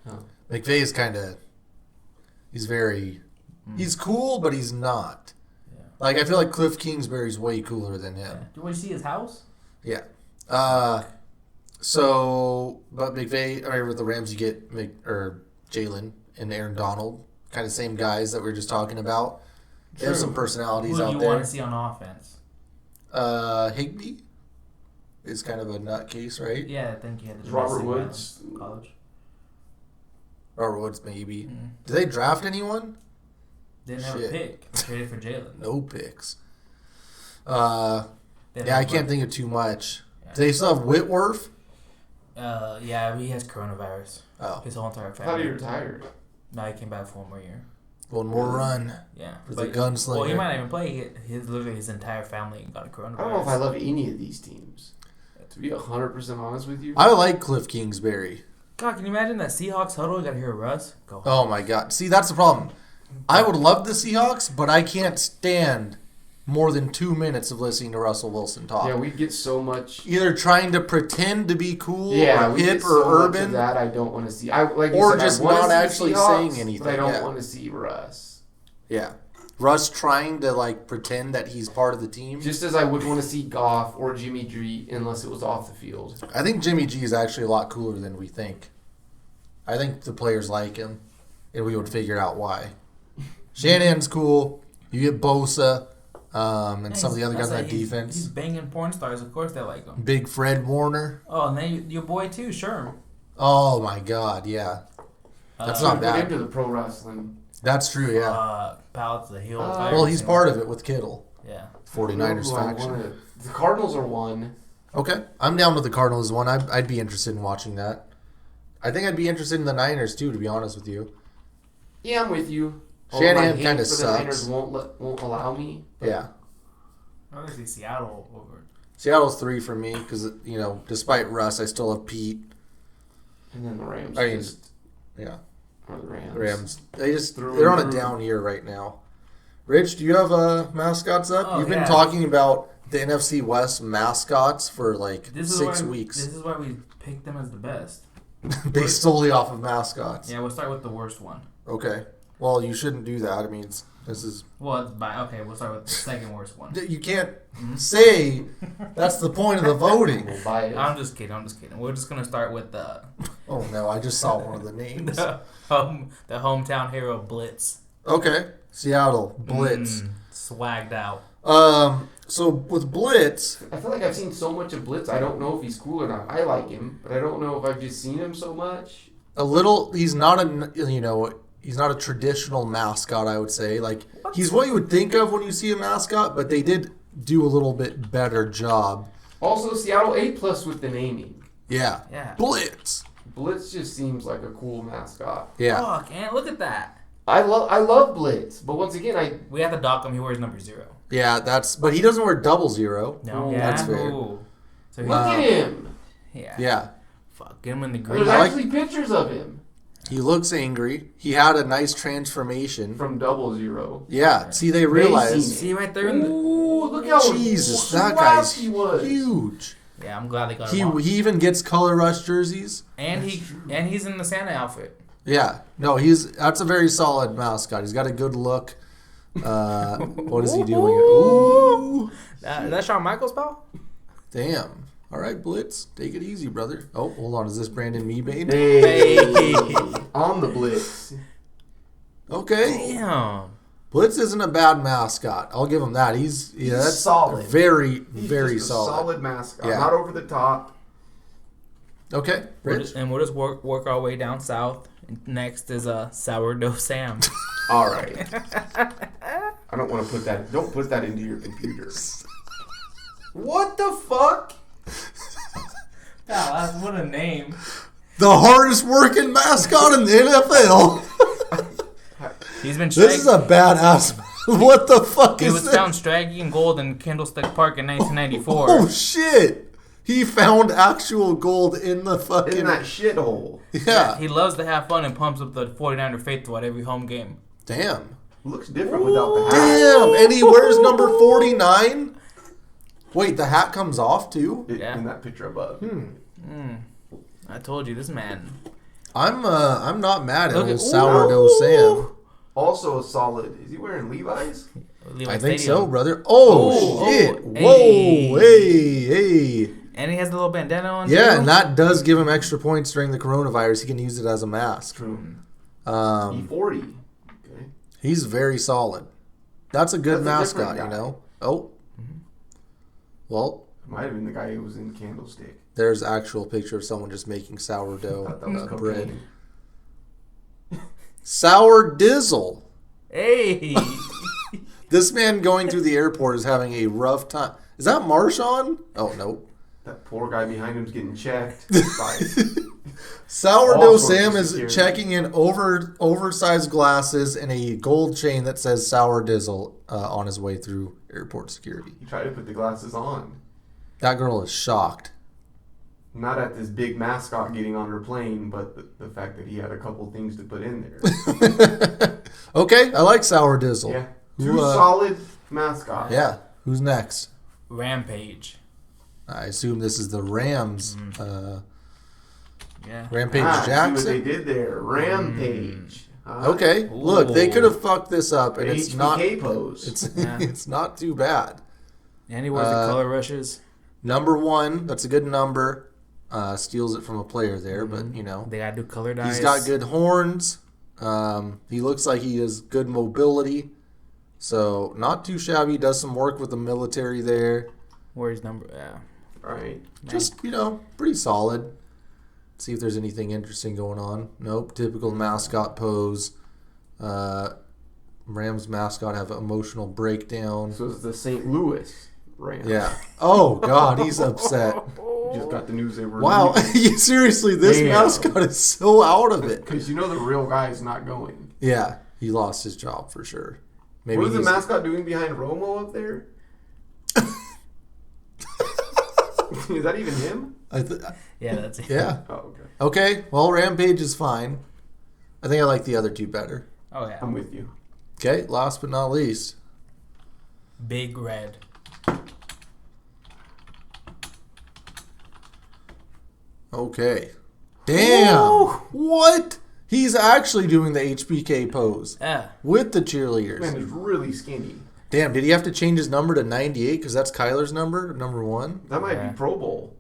Speaker 2: Oh.
Speaker 1: McVay is kind of. He's very. He's cool, but he's not.
Speaker 3: Yeah.
Speaker 1: Like, I feel like Cliff Kingsbury's way cooler than him.
Speaker 3: Yeah. Do we see his house?
Speaker 1: Yeah. But McVay, I mean, with the Rams, you get Jalen and Aaron Donald, kind of same guys that we were just talking about. They have some personalities
Speaker 3: Who
Speaker 1: out
Speaker 3: do you
Speaker 1: there.
Speaker 3: want to see on offense?
Speaker 1: Higbee is kind of a nutcase, right?
Speaker 3: Yeah, I think he had the
Speaker 2: Robert Woods.
Speaker 3: College.
Speaker 1: Robert Woods, maybe.
Speaker 3: Mm-hmm.
Speaker 1: Did they draft anyone?
Speaker 3: Didn't have a pick. Traded for Jalen.
Speaker 1: No picks. Yeah, I can't think of too much.
Speaker 3: Yeah.
Speaker 1: Do they still have Whitworth?
Speaker 3: Yeah, he has coronavirus.
Speaker 1: Oh.
Speaker 3: His whole entire
Speaker 2: I thought
Speaker 3: family.
Speaker 2: he retired.
Speaker 3: No, he came back for one more year.
Speaker 1: One more run.
Speaker 3: Yeah.
Speaker 1: For the gunslinger.
Speaker 3: Well, he might not even play. Literally his entire family got a coronavirus.
Speaker 2: I don't know if I love any of these teams. To be 100% honest with you.
Speaker 1: I like Cliff Kingsbury.
Speaker 3: God, can you imagine that Seahawks huddle? You got to hear Russ go.
Speaker 1: Oh my god. See, that's the problem. I would love the Seahawks, but I can't stand more than 2 minutes of listening to Russell Wilson talk.
Speaker 2: Yeah, we get so much.
Speaker 1: Either trying to pretend to be cool or
Speaker 2: we
Speaker 1: hip
Speaker 2: get
Speaker 1: or
Speaker 2: so much
Speaker 1: urban.
Speaker 2: of that I don't want to see. Like
Speaker 1: Or
Speaker 2: you said,
Speaker 1: just
Speaker 2: I wanna
Speaker 1: not
Speaker 2: see the
Speaker 1: actually
Speaker 2: Seahawks,
Speaker 1: saying anything,
Speaker 2: But I don't
Speaker 1: yeah.
Speaker 2: want to see Russ.
Speaker 1: Yeah. Russ trying to like pretend that he's part of the team.
Speaker 2: Just as I would want to see Goff or Jimmy G unless it was off the field.
Speaker 1: I think Jimmy G is actually a lot cooler than we think. I think the players like him, and we would figure out why. Shanahan's cool. You get Bosa, and some of the other guys on that defense.
Speaker 3: He's banging porn stars. Of course they like him.
Speaker 1: Big Fred Warner.
Speaker 3: Oh, and then your boy too, Sherm.
Speaker 1: Oh my God, yeah. That's not
Speaker 2: Put
Speaker 1: bad.
Speaker 2: into the pro wrestling.
Speaker 1: That's true, yeah.
Speaker 3: Pal's the heel.
Speaker 1: Well, he's part of it with Kittle.
Speaker 3: Yeah.
Speaker 1: 49ers
Speaker 2: Who I
Speaker 1: faction.
Speaker 2: wanna- The Cardinals are one.
Speaker 1: Okay, I'm down with the Cardinals one. I'd be interested in watching that. I think I'd be interested in the Niners too, to be honest with you.
Speaker 2: Yeah, I'm with you.
Speaker 1: Shanahan
Speaker 2: Although my hate
Speaker 1: kinda
Speaker 2: for the
Speaker 1: sucks.
Speaker 2: Niners won't allow me. But
Speaker 1: Yeah.
Speaker 3: I would say Seattle over.
Speaker 1: Seattle's 3 for me because, despite Russ, I still have Pete.
Speaker 2: And then the Rams.
Speaker 1: I mean,
Speaker 2: just
Speaker 1: yeah,
Speaker 2: are the Rams.
Speaker 1: Rams.
Speaker 2: Through
Speaker 1: They're
Speaker 2: and
Speaker 1: on a
Speaker 2: through.
Speaker 1: down year right now. Rich, do you have mascots up?
Speaker 3: Oh,
Speaker 1: You've been
Speaker 3: yeah.
Speaker 1: talking about the NFC West mascots for like 6 weeks,
Speaker 3: This is why we picked them as the best.
Speaker 1: based solely off of mascots.
Speaker 3: Yeah, we'll start with the worst one.
Speaker 1: Okay. Well, you shouldn't do that. I mean, this is
Speaker 3: Well, we'll start with the second worst one.
Speaker 1: you can't say that's the point of the voting.
Speaker 2: We'll buy it.
Speaker 3: I'm just kidding. We're just gonna start with the
Speaker 1: Oh no, I just saw one of the names.
Speaker 3: the hometown hero Blitz.
Speaker 1: Okay, Seattle Blitz.
Speaker 3: Swagged out.
Speaker 1: So with Blitz,
Speaker 2: I feel like I've seen so much of Blitz. I don't know if he's cool or not. I like him, but I don't know if I've just seen him so much.
Speaker 1: he's not a traditional mascot, I would say. Like he's what you would think of when you see a mascot, but they did do a little bit better job.
Speaker 2: Also, Seattle A+ with the naming.
Speaker 1: Yeah.
Speaker 3: Yeah.
Speaker 1: Blitz.
Speaker 2: Blitz just seems like a cool mascot.
Speaker 1: Yeah.
Speaker 3: Fuck, and look at that.
Speaker 2: I love Blitz, but once again,
Speaker 3: We have to dock him. He wears number 0.
Speaker 1: Yeah, but he doesn't wear 00.
Speaker 3: No,
Speaker 1: That's fair.
Speaker 3: So
Speaker 2: look at him.
Speaker 3: Yeah. Fuck, get him in the green.
Speaker 2: There's actually pictures of him
Speaker 1: He looks angry. He had a nice transformation.
Speaker 2: from 00.
Speaker 1: Yeah, see, they realized.
Speaker 3: See right there in the.
Speaker 2: Ooh, look how
Speaker 1: Jesus, that
Speaker 2: swapped
Speaker 1: guy's
Speaker 2: he was.
Speaker 1: huge.
Speaker 3: Yeah, I'm glad they got
Speaker 1: He
Speaker 3: him. Off.
Speaker 1: even gets color rush jerseys.
Speaker 3: And he's in the Santa outfit.
Speaker 1: Yeah, no, that's a very solid mascot. He's got a good look. What is he doing? Ooh,
Speaker 3: That's Shawn Michaels, pal?
Speaker 1: damn. All right, Blitz, take it easy, brother. Oh, hold on, is this Brandon Meebane?
Speaker 2: Hey, on the Blitz.
Speaker 1: Okay,
Speaker 3: Damn.
Speaker 1: Blitz isn't a bad mascot. I'll give him that. He's that's
Speaker 2: solid.
Speaker 1: Very,
Speaker 2: He's
Speaker 1: very
Speaker 2: just a
Speaker 1: solid.
Speaker 2: solid mascot.
Speaker 1: Yeah.
Speaker 2: Not over the top.
Speaker 1: Okay, Rich.
Speaker 3: We'll just work our way down south. Next is Sourdough Sam.
Speaker 2: All right. I don't want to put that. Don't put that into your computer. What the fuck?
Speaker 3: What a name.
Speaker 1: The hardest working mascot in the NFL.
Speaker 3: He's been
Speaker 1: This is a badass. What the fuck
Speaker 3: He
Speaker 1: is
Speaker 3: was
Speaker 1: this?
Speaker 3: found striking gold in Candlestick Park in 1994.
Speaker 1: Oh shit! He found actual gold in the fucking.
Speaker 2: In that shithole.
Speaker 1: Yeah.
Speaker 3: He loves to have fun and pumps up the 49er faithful at every home game.
Speaker 1: Damn.
Speaker 2: Looks different without the hat.
Speaker 1: Damn. And he wears number 49. Wait, the hat comes off too.
Speaker 3: Yeah.
Speaker 2: In that picture above.
Speaker 3: I told you, this man.
Speaker 1: I'm not mad at
Speaker 3: Look
Speaker 1: old
Speaker 3: at-
Speaker 1: sourdough Sam.
Speaker 2: Also a solid. Is he wearing Levi's?
Speaker 3: Levi
Speaker 1: I think
Speaker 3: Stadium.
Speaker 1: so, brother. Oh,
Speaker 3: Oh,
Speaker 1: shit!
Speaker 3: oh,
Speaker 1: Whoa, hey.
Speaker 3: And he has the little bandana on.
Speaker 1: Yeah,
Speaker 3: too.
Speaker 1: and that does give him extra points during the coronavirus. He can use it as a mask.
Speaker 2: True.
Speaker 1: Um,
Speaker 2: E40. Okay.
Speaker 1: he's very solid. That's a good
Speaker 2: That's a
Speaker 1: mascot,
Speaker 2: different
Speaker 1: you
Speaker 2: guy.
Speaker 1: know. Oh, well,
Speaker 2: Might have been the guy who was in Candlestick.
Speaker 1: there's actual picture of someone just making
Speaker 2: I
Speaker 1: sourdough
Speaker 2: thought that was
Speaker 1: bread.
Speaker 2: cocaine.
Speaker 1: Sour Dizzle.
Speaker 3: Hey.
Speaker 1: This man going through the airport is having a rough time. Is that Marshawn? Oh, no.
Speaker 2: That poor guy behind him's getting checked. By
Speaker 1: Sourdough
Speaker 2: All sorts
Speaker 1: Sam
Speaker 2: of
Speaker 1: is
Speaker 2: security.
Speaker 1: checking in oversized glasses and a gold chain that says Sour Dizzle on his way through airport security.
Speaker 2: he tried to put the glasses on.
Speaker 1: That girl is shocked.
Speaker 2: Not at this big mascot getting on her plane, but the fact that he had a couple things to put in there.
Speaker 1: Okay, I like Sour Dizzle.
Speaker 2: Yeah.
Speaker 1: Who,
Speaker 2: Two solid mascots.
Speaker 1: Yeah. Who's next?
Speaker 3: Rampage.
Speaker 1: I assume this is the Rams.
Speaker 3: Yeah.
Speaker 1: Rampage
Speaker 2: See what
Speaker 1: Jackson.
Speaker 2: they did there. Rampage.
Speaker 1: Okay, look, they could have fucked this up, and it's
Speaker 2: HBK
Speaker 1: not.
Speaker 2: pose.
Speaker 1: It's not too bad.
Speaker 3: And he wears the color rushes.
Speaker 1: Number 1, that's a good number. Steals it from a player there, but you know
Speaker 3: They gotta do color dyes.
Speaker 1: he's got good horns. He looks like he has good mobility, so not too shabby. Does some work with the military there.
Speaker 3: Where's number? Yeah.
Speaker 2: Right.
Speaker 1: Just pretty solid. See if there's anything interesting going on. Nope. Typical mascot pose. Rams mascot have an emotional breakdown.
Speaker 2: So it's the St. Louis Rams.
Speaker 1: Yeah. Oh God, he's upset.
Speaker 2: Just got the news they were.
Speaker 1: Wow. Seriously, this mascot is so out of it.
Speaker 2: Because you know the real guy is not going.
Speaker 1: Yeah, he lost his job for sure. Maybe
Speaker 2: What is the
Speaker 1: he's-
Speaker 2: mascot doing behind Romo up there? Is that even him?
Speaker 3: Yeah, that's it.
Speaker 1: Yeah.
Speaker 2: Oh, okay.
Speaker 1: Okay. Well, Rampage is fine. I think I like the other two better.
Speaker 3: Oh yeah.
Speaker 2: I'm with you.
Speaker 1: Okay. Last but not least.
Speaker 3: Big Red.
Speaker 1: Okay. Damn. What? He's actually doing the HBK pose
Speaker 3: Yeah.
Speaker 1: with the
Speaker 2: Man
Speaker 1: cheerleaders.
Speaker 2: is really skinny.
Speaker 1: Damn. Did he have to change his number to 98 because that's Kyler's number 1?
Speaker 2: That might
Speaker 3: Yeah.
Speaker 2: be Pro Bowl.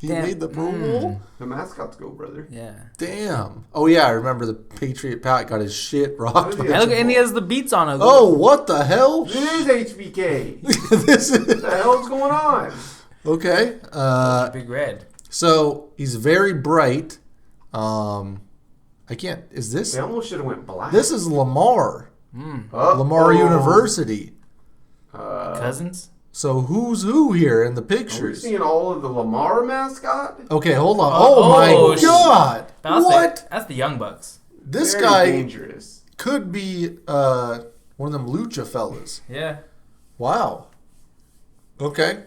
Speaker 1: He
Speaker 3: Damn.
Speaker 1: made the Pro Bowl.
Speaker 2: The mascots go, brother.
Speaker 3: Yeah.
Speaker 1: Damn. Oh yeah, I remember the Patriot Pat got his shit rocked.
Speaker 2: What is
Speaker 1: by-
Speaker 3: And look, and he has the beats on it.
Speaker 1: Oh, what the hell?
Speaker 2: It is HBK.
Speaker 1: This is
Speaker 2: What the hell's going on?
Speaker 1: okay.
Speaker 3: Big Red.
Speaker 1: So he's very bright. I can't. Is this?
Speaker 2: They almost should have went black.
Speaker 1: This is Lamar.
Speaker 2: Uh-oh.
Speaker 1: Lamar University.
Speaker 3: Cousins.
Speaker 1: So who's who here in the
Speaker 2: Are we
Speaker 1: pictures?
Speaker 2: seeing all of the Lamar mascot?
Speaker 1: Okay, hold on. Oh, my
Speaker 3: Oh, shit.
Speaker 1: God!
Speaker 3: That's
Speaker 1: What?
Speaker 3: That's the Young Bucks.
Speaker 1: This
Speaker 2: Very
Speaker 1: guy
Speaker 2: dangerous.
Speaker 1: could be one of them lucha fellas.
Speaker 3: Yeah.
Speaker 1: Wow. Okay.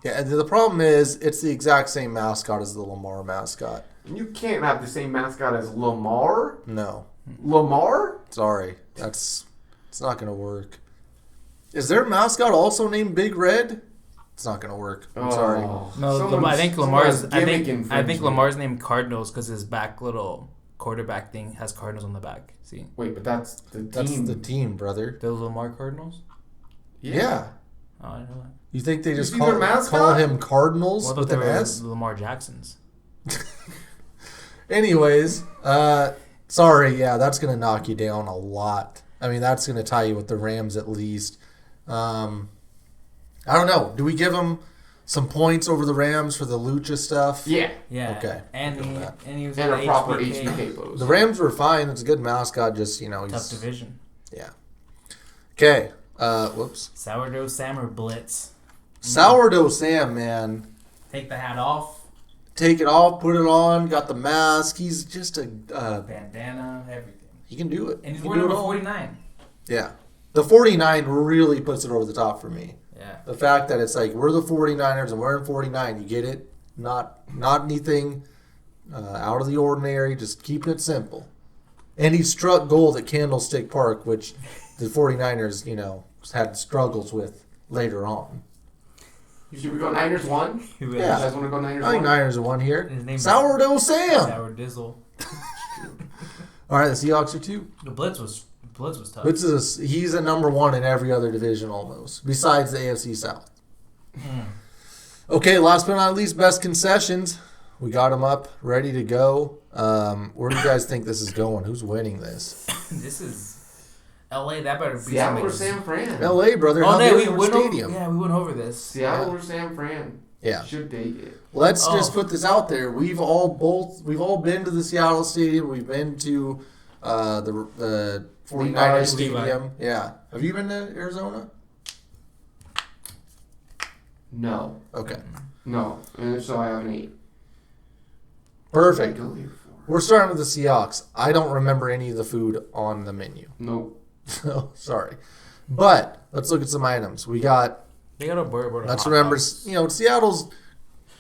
Speaker 1: Yeah, and the problem is it's the exact same mascot as the Lamar mascot.
Speaker 2: You can't have the same mascot as Lamar.
Speaker 1: No.
Speaker 2: Lamar?
Speaker 1: Sorry. It's not going to work. Is their mascot also named Big Red? It's not going to work. I'm sorry.
Speaker 3: No, I think Lamar's. I think
Speaker 2: infringement.
Speaker 3: Lamar's named Cardinals because his back little quarterback thing has Cardinals on the back. See,
Speaker 2: Wait, but that's the team.
Speaker 1: That's the team, brother.
Speaker 3: the Lamar Cardinals.
Speaker 1: Yeah.
Speaker 3: Oh, I know that.
Speaker 1: You think they just
Speaker 2: see their mascot?
Speaker 1: call him Cardinals
Speaker 3: Well, I thought
Speaker 1: with
Speaker 3: they
Speaker 1: an
Speaker 3: were
Speaker 1: S?
Speaker 3: Lamar Jacksons.
Speaker 1: Anyways, sorry, yeah, that's going to knock you down a lot. I mean, that's going to tie you with the Rams at least. I don't know. Do we give them some points over the Rams for the lucha stuff?
Speaker 2: Yeah.
Speaker 3: Yeah.
Speaker 1: Okay.
Speaker 3: And he was
Speaker 2: And
Speaker 3: in
Speaker 2: a proper
Speaker 3: HBK.
Speaker 2: HBK pose.
Speaker 1: The Rams were fine. It's a good mascot. Just,
Speaker 3: Tough
Speaker 1: he's...
Speaker 3: division.
Speaker 1: Yeah. Okay. Whoops.
Speaker 3: Sourdough Sam or Blitz.
Speaker 1: Sourdough Sam, man.
Speaker 3: Take the hat off.
Speaker 1: Take it off, put it on, got the mask. He's just a...
Speaker 3: Bandana, everything.
Speaker 1: he can do it.
Speaker 3: And he's
Speaker 1: He can
Speaker 3: wearing
Speaker 1: do it
Speaker 3: number
Speaker 1: all.
Speaker 3: 49.
Speaker 1: Yeah. The 49 really puts it over the top for me.
Speaker 3: Yeah.
Speaker 1: The fact that it's like, we're the 49ers and we're in 49, you get it? Not anything out of the ordinary, just keeping it simple. And he struck gold at Candlestick Park, which the 49ers, had struggles with later on.
Speaker 2: Should we go Niners 1?
Speaker 1: Yeah.
Speaker 2: You guys want to go Niners
Speaker 1: I think
Speaker 2: 1?
Speaker 1: Niners are one here.
Speaker 3: His name's
Speaker 1: Sourdough Sam!
Speaker 3: Sour Dizzle.
Speaker 1: All right, the Seahawks are 2.
Speaker 3: The Blitz was tough.
Speaker 1: He's a number 1 in every other division almost, besides the AFC South. Okay, last but not least, best concessions. We got them up, ready to go. Where do you guys think this is going? Who's winning this?
Speaker 3: This is LA. That better be
Speaker 2: Seattle or
Speaker 3: something.
Speaker 2: San Fran?
Speaker 1: LA, brother.
Speaker 3: Oh
Speaker 1: How
Speaker 3: no,
Speaker 1: big
Speaker 3: we
Speaker 1: is our
Speaker 3: went
Speaker 1: stadium?
Speaker 3: over. Yeah, we went over this.
Speaker 2: Seattle or San Fran?
Speaker 1: Yeah.
Speaker 2: Should take it.
Speaker 1: Let's just put this out there. We've all been to the Seattle Stadium. We've been to the 49ers Stadium. Yeah. Have you been to Arizona?
Speaker 2: No.
Speaker 1: Okay.
Speaker 2: No. And if so, I have an 8.
Speaker 1: Perfect.
Speaker 2: What did I go there for?
Speaker 1: We're starting with the Seahawks. I don't remember any of the food on the menu.
Speaker 2: Nope.
Speaker 1: So, sorry. But let's look at some items. We got,
Speaker 3: They got a burger.
Speaker 1: let's remember, Seattle's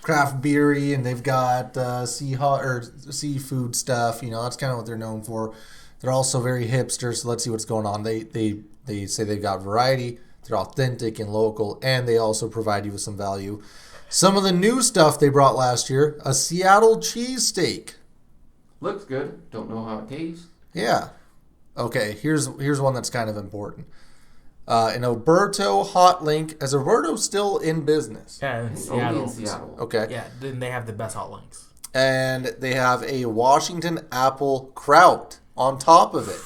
Speaker 1: craft beery, and they've got seafood stuff. That's kind of what they're known for. They're also very hipster, so let's see what's going on. They say they've got variety. They're authentic and local, and they also provide you with some value. Some of the new stuff they brought last year, a Seattle cheesesteak.
Speaker 2: Looks good. Don't know how it tastes.
Speaker 1: Yeah. Okay, here's one that's kind of important. An Alberto hot link. Is Alberto still in business?
Speaker 3: Yeah, in
Speaker 2: Only
Speaker 3: Seattle.
Speaker 2: in Seattle.
Speaker 1: Okay.
Speaker 3: Yeah, then they have the best hot links.
Speaker 1: And they have a Washington apple kraut on top of it.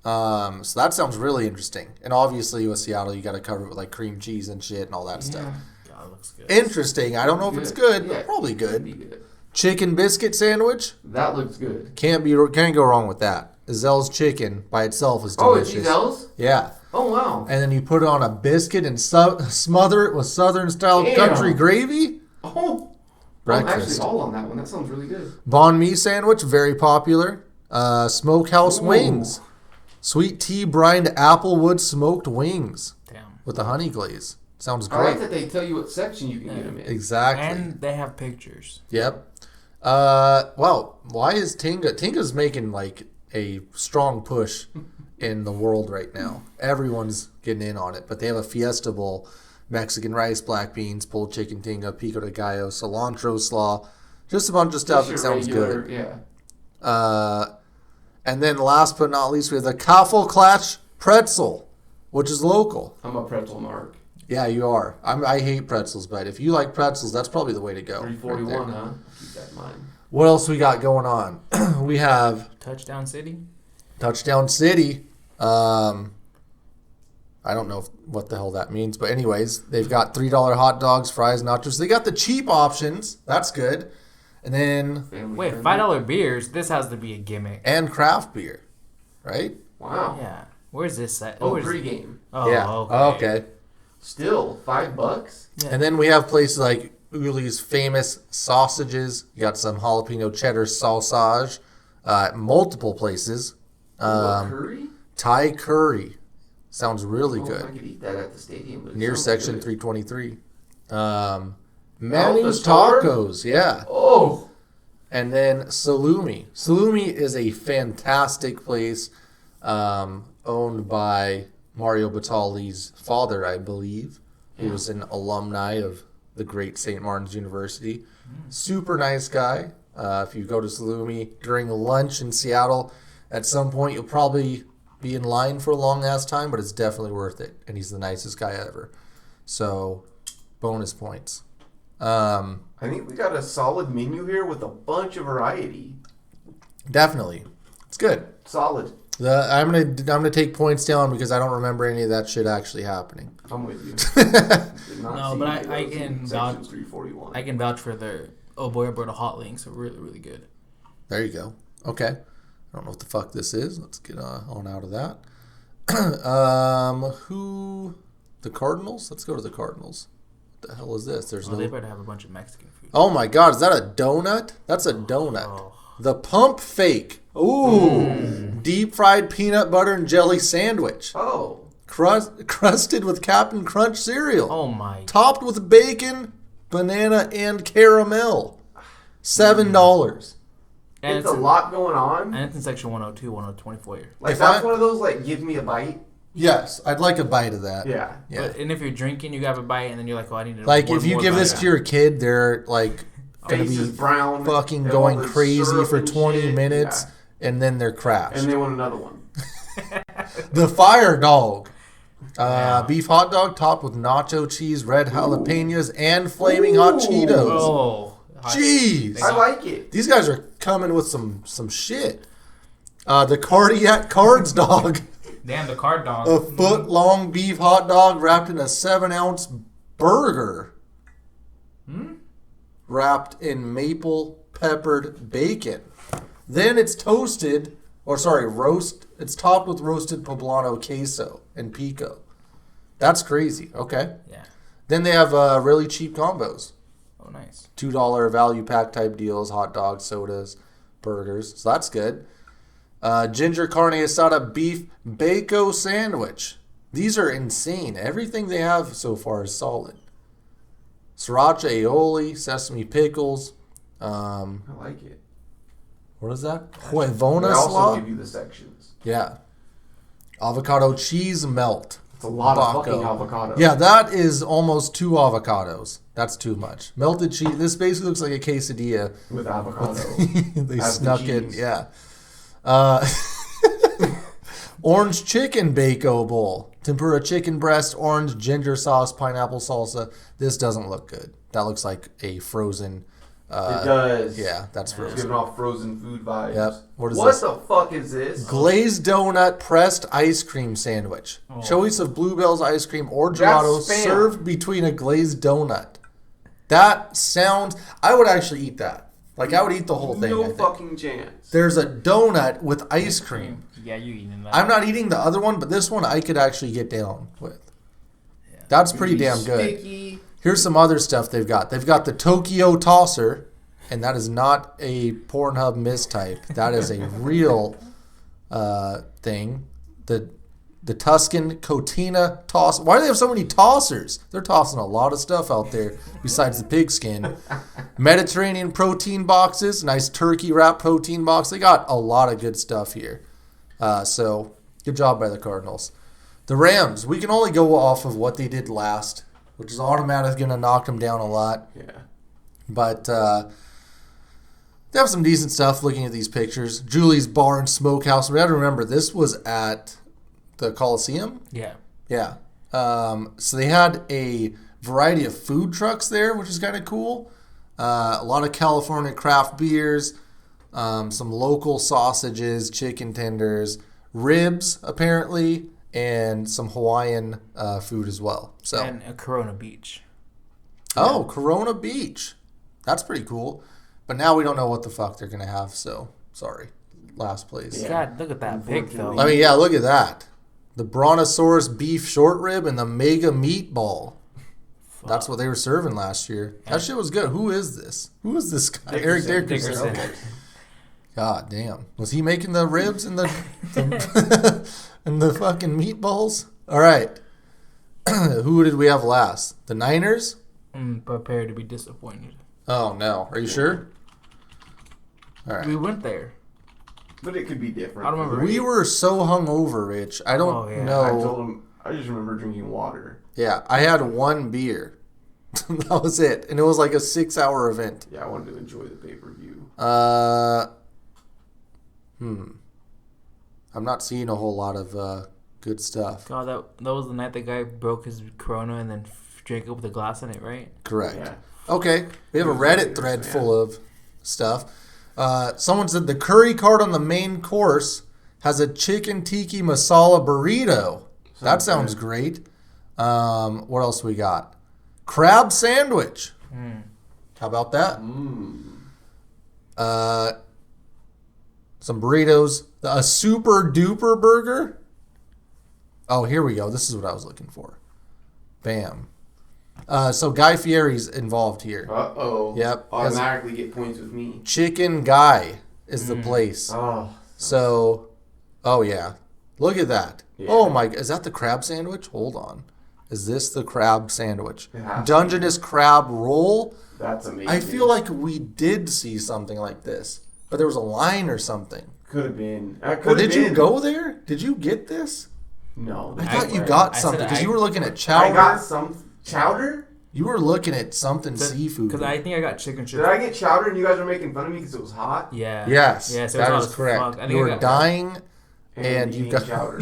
Speaker 1: So that sounds really interesting. And obviously with Seattle, you got to cover it with like cream cheese and shit and all that stuff.
Speaker 3: God, it looks good.
Speaker 1: Interesting. I don't know if it's good,
Speaker 2: Yeah,
Speaker 1: but probably
Speaker 2: should be
Speaker 1: good.
Speaker 2: good.
Speaker 1: Chicken biscuit sandwich.
Speaker 2: That looks good.
Speaker 1: Can't go wrong with that. Zell's chicken by itself is delicious.
Speaker 2: Oh, it's Giselle's?
Speaker 1: Yeah.
Speaker 2: Oh, wow.
Speaker 1: And then you put it on a biscuit and smother it with Southern-style
Speaker 2: Damn.
Speaker 1: country gravy.
Speaker 2: Oh.
Speaker 1: Breakfast.
Speaker 2: I'm actually all on that one. That sounds really good.
Speaker 1: Banh mi sandwich, very popular. Smokehouse
Speaker 2: Ooh.
Speaker 1: wings. Sweet tea brined applewood smoked wings
Speaker 3: Damn.
Speaker 1: with the honey glaze. Sounds
Speaker 2: I like
Speaker 1: great.
Speaker 2: that they tell you what section you can get them in.
Speaker 1: Exactly.
Speaker 3: And they have pictures.
Speaker 1: Yep. Well, why is Tinga? Tinga's making like a strong push in the world right now. Everyone's getting in on it, but they have a Fiesta Bowl, Mexican rice, black beans, pulled chicken tinga, pico de gallo, cilantro slaw, just a bunch of stuff that
Speaker 2: Just
Speaker 1: sounds
Speaker 2: your
Speaker 1: good.
Speaker 2: regular- Yeah.
Speaker 1: And then last but not least, we have the Kaffelklatsch pretzel, which is local.
Speaker 2: I'm a pretzel mark.
Speaker 1: Yeah, you are. I hate pretzels, but if you like pretzels, that's probably the way to go.
Speaker 2: 341,
Speaker 1: right there.
Speaker 2: huh? Keep that in mind.
Speaker 1: What else we got going on? We have
Speaker 3: Touchdown City.
Speaker 1: Touchdown City. I don't know what the hell that means, but anyways, they've got $3 hot dogs, fries, nachos. They got the cheap options. That's good. And then
Speaker 2: Family
Speaker 3: Wait,
Speaker 2: friendly.
Speaker 3: $5 beers. This has to be a gimmick.
Speaker 1: and craft beer, right?
Speaker 2: Wow.
Speaker 3: Yeah. Where's this at?
Speaker 2: Oh,
Speaker 3: Where's-
Speaker 2: pregame.
Speaker 3: Oh,
Speaker 1: yeah.
Speaker 3: okay.
Speaker 2: Still, $5.
Speaker 3: Yeah.
Speaker 1: And then we have places like Uli's famous sausages. You got some jalapeno cheddar sausage, multiple places.
Speaker 2: Curry?
Speaker 1: Thai curry. Sounds really
Speaker 2: I
Speaker 1: good.
Speaker 2: could eat that at the stadium. But it
Speaker 1: Near
Speaker 2: sounds
Speaker 1: section
Speaker 2: good.
Speaker 1: 323. Manny's
Speaker 2: Store?
Speaker 1: Tacos, yeah.
Speaker 2: Oh,
Speaker 1: And then Salumi. Salumi is a fantastic place owned by Mario Batali's father, I believe, who was an alumni of the great St. Martin's University. Super nice guy. If you go to Salumi during lunch in Seattle, at some point you'll probably be in line for a long-ass time, but it's definitely worth it. And he's the nicest guy ever. So, bonus points.
Speaker 2: I think we got a solid menu here with a bunch of variety.
Speaker 1: Definitely. It's good.
Speaker 2: Solid.
Speaker 1: I'm gonna take points down because I don't remember any of that shit actually happening.
Speaker 2: I'm with you. Did not
Speaker 3: No,
Speaker 2: see
Speaker 3: but
Speaker 2: any of
Speaker 3: I
Speaker 2: those
Speaker 3: can
Speaker 2: in
Speaker 3: vouch.
Speaker 2: section 341.
Speaker 3: I can vouch for their Oh Boy Alberta hot links are really, really good.
Speaker 1: There you go. Okay. I don't know what the fuck this is. Let's get on out of that. The Cardinals? Let's go to the Cardinals. What the hell is this? There's
Speaker 3: They
Speaker 1: no.
Speaker 3: better have a bunch of Mexican food.
Speaker 1: Oh my god, is that a donut? That's a donut.
Speaker 3: Oh.
Speaker 1: The Pump Fake. Ooh. Deep fried peanut butter and jelly sandwich.
Speaker 2: Oh.
Speaker 1: Crusted with Captain Crunch cereal.
Speaker 3: Oh my.
Speaker 1: Topped with bacon, banana, and caramel. $7.
Speaker 3: And
Speaker 2: It's a lot going on.
Speaker 3: And it's in section 102, 124.
Speaker 2: Like,
Speaker 1: If
Speaker 2: that's
Speaker 1: I-
Speaker 2: one of those, like, give me a bite.
Speaker 1: Yes, I'd like a bite of that.
Speaker 2: Yeah.
Speaker 1: Yeah.
Speaker 3: And if you're drinking, you have a bite, and then you're like, oh, I need to.
Speaker 1: Like,
Speaker 3: one
Speaker 1: if you
Speaker 3: more
Speaker 1: give
Speaker 3: bite.
Speaker 1: this to your kid, they're, like, going to
Speaker 2: Face is
Speaker 1: be
Speaker 2: brown.
Speaker 1: fucking
Speaker 2: and
Speaker 1: going
Speaker 2: all the
Speaker 1: crazy
Speaker 2: syrup
Speaker 1: for
Speaker 2: and
Speaker 1: 20
Speaker 2: shit.
Speaker 1: minutes, and then they're
Speaker 2: Yeah.
Speaker 1: crashed.
Speaker 2: And they want another one.
Speaker 1: The Fire Dog.
Speaker 3: Yeah.
Speaker 1: Beef hot dog topped with nacho cheese, red jalapenos, and flaming hot
Speaker 2: Ooh.
Speaker 1: Cheetos.
Speaker 3: Oh.
Speaker 1: Jeez.
Speaker 2: I like it.
Speaker 1: These guys are coming with some shit. The Cardiac Cards Dog.
Speaker 3: Damn, the card dog.
Speaker 1: A foot-long beef hot dog wrapped in a 7-ounce burger. Wrapped in maple peppered bacon. Then it's it's topped with roasted poblano queso and pico. That's crazy. Okay.
Speaker 3: Yeah.
Speaker 1: Then they have really cheap combos.
Speaker 3: Oh, nice.
Speaker 1: $2 value pack type deals, hot dogs, sodas, burgers. So that's good. Ginger carne asada beef bacon sandwich. These are insane. Everything they have so far is solid. Sriracha aioli, sesame pickles.
Speaker 2: I like it.
Speaker 1: What is that?
Speaker 2: They
Speaker 1: Huevona
Speaker 2: also
Speaker 1: slaw?
Speaker 2: give you the sections.
Speaker 1: Yeah. Avocado cheese melt.
Speaker 2: It's a lot
Speaker 1: Baco.
Speaker 2: of fucking avocado.
Speaker 1: Yeah, that is almost 2 avocados. That's too much. Melted cheese. This basically looks like a quesadilla.
Speaker 2: With avocado.
Speaker 1: They
Speaker 2: As the
Speaker 1: snuck in.
Speaker 2: cheese.
Speaker 1: Yeah. Orange chicken bako bowl. Tempura chicken breast, orange ginger sauce, pineapple salsa. This doesn't look good. That looks like a frozen.
Speaker 2: It does.
Speaker 1: Yeah, that's
Speaker 2: It's
Speaker 1: frozen.
Speaker 2: giving off frozen food vibes.
Speaker 1: Yep. What is
Speaker 2: What
Speaker 1: this?
Speaker 2: the fuck is this?
Speaker 1: Glazed donut pressed ice cream sandwich. Choice of Bluebell's ice cream or gelato
Speaker 2: That's spam.
Speaker 1: served between a glazed donut. That sounds. I would actually eat that. Like, I would eat the whole thing. I
Speaker 2: No
Speaker 1: think.
Speaker 2: fucking chance.
Speaker 1: There's a donut with ice cream.
Speaker 3: Yeah, you eating that.
Speaker 1: I'm not eating the other one, but this one I could actually get down with. That's pretty damn good.
Speaker 2: Sticky.
Speaker 1: Here's some other stuff they've got. They've got the Tokyo Tosser, and that is not a Pornhub mistype. That is a real thing. The Tuscan Cotina Toss. Why do they have so many tossers? They're tossing a lot of stuff out there besides the pigskin. Mediterranean protein boxes. Nice turkey wrap protein box. They got a lot of good stuff here. So, good job by the Cardinals. The Rams, we can only go off of what they did last, which is automatically going to knock them down a lot.
Speaker 2: Yeah.
Speaker 1: But they have some decent stuff looking at these pictures. Julie's Bar and Smokehouse. We have to remember, this was at the Coliseum.
Speaker 3: Yeah.
Speaker 1: Yeah. So they had a variety of food trucks there, which is kind of cool. A lot of California craft beers, some local sausages, chicken tenders, ribs, apparently, and some Hawaiian food as well. So,
Speaker 3: And a Corona Beach.
Speaker 1: oh, Corona Beach. That's pretty cool. But now we don't know what the fuck they're going to have, so sorry. Last place.
Speaker 2: Yeah.
Speaker 3: God, look at that pig, though.
Speaker 1: I mean, yeah, look at that. The Brontosaurus beef short rib and the mega meatball. That's what they were serving last year. That shit was good. Who is this? Who is this guy? Eric
Speaker 2: Dickerson.
Speaker 1: Dickerson.
Speaker 3: Dickerson.
Speaker 1: Okay. God damn. Was he making the ribs and the and the fucking meatballs? All right. Who did we have last? The Niners?
Speaker 3: I'm prepared to be disappointed.
Speaker 1: Oh, no. Are you sure? All right.
Speaker 3: We went there.
Speaker 2: But it could be different.
Speaker 3: I don't remember.
Speaker 1: We were so hungover, Rich. I don't
Speaker 2: I
Speaker 1: know.
Speaker 2: told him, I just remember drinking water.
Speaker 1: Yeah, I had one beer. That was it. And it was like a 6-hour event.
Speaker 2: Yeah, I wanted to enjoy the pay-per-view.
Speaker 1: I'm not seeing a whole lot of good stuff.
Speaker 3: God, that was the night the guy broke his Corona and then drank it with a glass in it, right?
Speaker 1: Correct.
Speaker 2: Yeah.
Speaker 1: Okay. We have a Reddit thread full of stuff. Someone said the curry card on the main course has a chicken tiki masala burrito. That sounds great. What else we got? Crab sandwich. How about that? Some burritos. A super duper burger. Oh, here we go. This is what I was looking for. Bam. So Guy Fieri's involved here.
Speaker 2: Uh-oh.
Speaker 1: Yep.
Speaker 2: Automatically get points with me.
Speaker 1: Chicken Guy is the place.
Speaker 2: Oh.
Speaker 1: So, oh yeah. Look at that.
Speaker 2: Yeah.
Speaker 1: Oh my, is that the crab sandwich? Hold on. Is this the crab sandwich?
Speaker 2: It has to
Speaker 1: Dungeness crab roll?
Speaker 2: That's amazing.
Speaker 1: I feel like we did see something like this, but there was a line or something.
Speaker 2: Could have been.
Speaker 1: Or did you go there? Did you get this?
Speaker 2: No.
Speaker 1: I thought you got
Speaker 3: I
Speaker 1: something
Speaker 3: said
Speaker 1: because
Speaker 3: I-
Speaker 1: you were looking at chowder.
Speaker 2: I got some chowder?
Speaker 1: You were looking at something seafood.
Speaker 3: Because I think I got chicken
Speaker 2: Did
Speaker 3: strips.
Speaker 2: I get chowder and you guys were making fun of me because it was hot?
Speaker 3: Yeah.
Speaker 1: Yes,
Speaker 3: Yeah, so
Speaker 1: that
Speaker 3: it was
Speaker 1: is
Speaker 3: hot as
Speaker 1: correct.
Speaker 3: fuck. I think
Speaker 1: You
Speaker 3: I
Speaker 1: were
Speaker 3: got-
Speaker 1: dying, and you
Speaker 2: eating
Speaker 1: got
Speaker 2: chowder.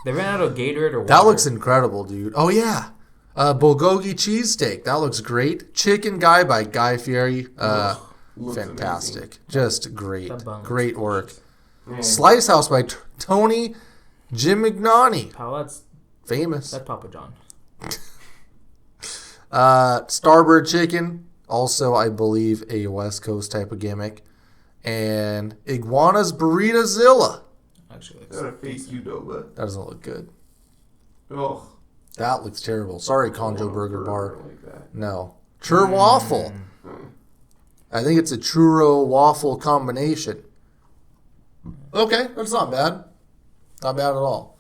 Speaker 3: They ran out of Gatorade or water.
Speaker 1: That looks incredible, dude. Oh yeah, bulgogi cheesesteak. That looks great. Chicken Guy by Guy Fieri.
Speaker 2: Looks
Speaker 1: Fantastic.
Speaker 2: amazing.
Speaker 1: Just great.
Speaker 3: That bun looks
Speaker 1: Great work.
Speaker 2: Man.
Speaker 1: Slice House by Tony Gimignani.
Speaker 3: Pal, that's
Speaker 1: Famous.
Speaker 3: Papa John.
Speaker 1: Starbird Chicken. Also, I believe a West Coast type of gimmick. And Iguana's Burritozilla.
Speaker 3: Actually,
Speaker 2: Is that a fake Qdoba?
Speaker 1: That doesn't look good.
Speaker 2: Oh.
Speaker 1: That looks terrible. Sorry, Conjo Burger Bar.
Speaker 2: Like that.
Speaker 1: No. Chur Waffle. I think it's a churro waffle combination. Okay, that's not bad. Not bad at all.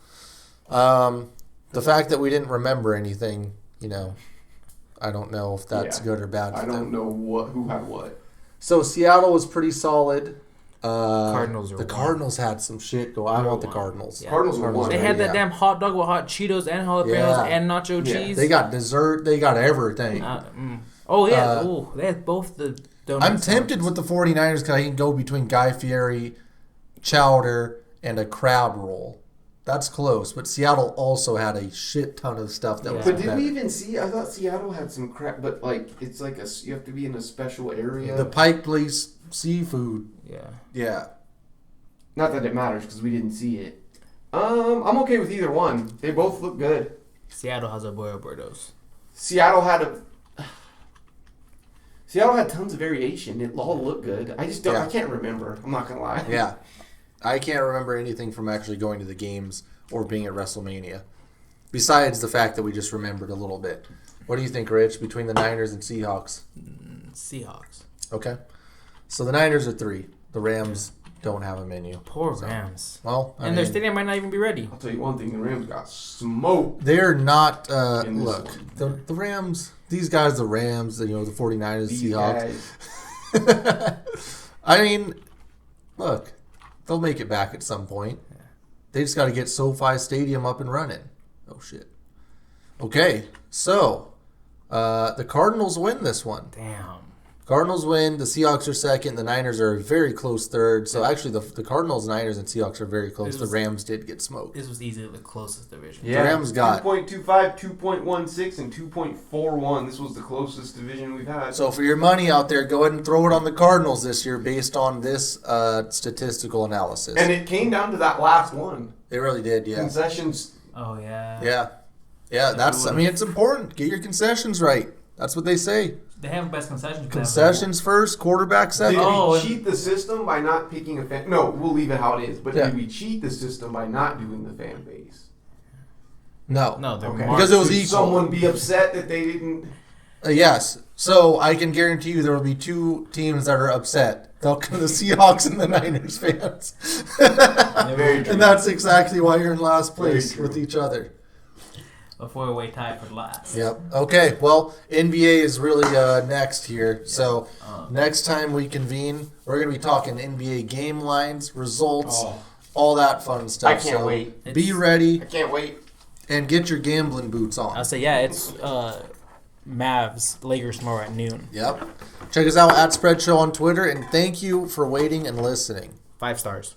Speaker 1: The fact that we didn't remember anything, I don't know if that's
Speaker 2: Yeah.
Speaker 1: good or bad.
Speaker 2: I
Speaker 1: For
Speaker 2: don't
Speaker 1: them.
Speaker 2: know who had what.
Speaker 1: So Seattle was pretty solid.
Speaker 3: Cardinals are
Speaker 1: The
Speaker 3: one.
Speaker 1: Cardinals had some shit go. I want the
Speaker 3: one.
Speaker 1: Cardinals.
Speaker 3: Yeah.
Speaker 2: Cardinals were one.
Speaker 3: They had that
Speaker 1: Yeah.
Speaker 3: damn hot dog with hot Cheetos and jalapenos
Speaker 1: Yeah.
Speaker 3: and nacho
Speaker 2: Yeah.
Speaker 3: cheese.
Speaker 1: They got dessert. They got everything.
Speaker 3: Oh yeah.
Speaker 1: Uh,
Speaker 3: They had both the donuts.
Speaker 1: I'm tempted with the 49ers because I can go between Guy Fieri, chowder, and a crab roll. That's close, but Seattle also had a shit ton of stuff that was
Speaker 2: But did
Speaker 1: better.
Speaker 2: we even see? I thought Seattle had some crap, but it's like you have to be in a special area.
Speaker 1: The Pike Place seafood.
Speaker 3: Yeah.
Speaker 1: Yeah.
Speaker 2: Not that it matters because we didn't see it. I'm okay with either one. They both look good.
Speaker 3: Seattle has a Boy Burritos.
Speaker 2: Seattle had tons of variation. It all looked good. I just don't.
Speaker 1: Yeah.
Speaker 2: I can't remember. I'm not gonna lie.
Speaker 1: Yeah. I can't remember anything from actually going to the games or being at WrestleMania. Besides the fact that we just remembered a little bit. What do you think, Rich, between the Niners and Seahawks?
Speaker 3: Seahawks.
Speaker 1: Okay. So the Niners are 3. The Rams don't have a menu.
Speaker 3: Poor Rams.
Speaker 1: Well, I
Speaker 3: And their
Speaker 1: mean,
Speaker 3: stadium might not even be ready.
Speaker 2: I'll tell you one thing: the Rams got smoked.
Speaker 1: they're not.
Speaker 2: In this
Speaker 1: Look,
Speaker 2: one.
Speaker 1: the Rams. These guys, the Rams. The 49ers,
Speaker 2: These
Speaker 1: Seahawks.
Speaker 2: guys.
Speaker 1: I mean, look, they'll make it back at some point. They just got to get SoFi Stadium up and running. Oh shit. Okay, so the Cardinals win this one.
Speaker 3: Damn.
Speaker 1: Cardinals win. The Seahawks are second. The Niners are a very close third. So actually, the Cardinals, Niners, and Seahawks are very close. The Rams did get smoked.
Speaker 3: This was easily the closest division.
Speaker 2: Yeah,
Speaker 1: Rams got
Speaker 2: 2.25, 2.16, and 2.41. This was the closest division we've had.
Speaker 1: So for your money out there, go ahead and throw it on the Cardinals this year based on this statistical analysis.
Speaker 2: And it came down to that last one.
Speaker 1: It really did, yeah.
Speaker 2: Concessions.
Speaker 3: Oh yeah.
Speaker 1: Yeah, that's, I mean, it's important. Get your concessions right. That's what they say.
Speaker 3: They have best concessions.
Speaker 1: Concessions first, quarterback
Speaker 2: Did
Speaker 1: second.
Speaker 3: Oh,
Speaker 2: we
Speaker 3: and-
Speaker 2: cheat the system by not picking a fan? No, we'll leave it how it is. But
Speaker 1: Yeah.
Speaker 2: did we cheat the system by not doing the fan base?
Speaker 1: No.
Speaker 3: No, they're
Speaker 2: Okay.
Speaker 3: marked.
Speaker 1: Because it was
Speaker 2: Would
Speaker 1: equal.
Speaker 2: someone be upset that they didn't?
Speaker 1: Yes. So I can guarantee you there will be 2 teams that are upset Welcome to the Seahawks and the Niners fans.
Speaker 2: Very true.
Speaker 1: And that's exactly why you're in last place with each other.
Speaker 3: A 4-way tie for last.
Speaker 1: Yep. Okay. Well, NBA is really next here. So next time we convene, we're going to be talking NBA game lines, results, all that fun stuff.
Speaker 2: I can't wait.
Speaker 1: Be ready.
Speaker 2: I can't wait.
Speaker 1: And get your gambling boots on.
Speaker 5: I'll say, yeah, it's Mavs, Lakers tomorrow at noon.
Speaker 1: Yep. Check us out at Spread Show on Twitter, and thank you for waiting and listening.
Speaker 5: 5 stars.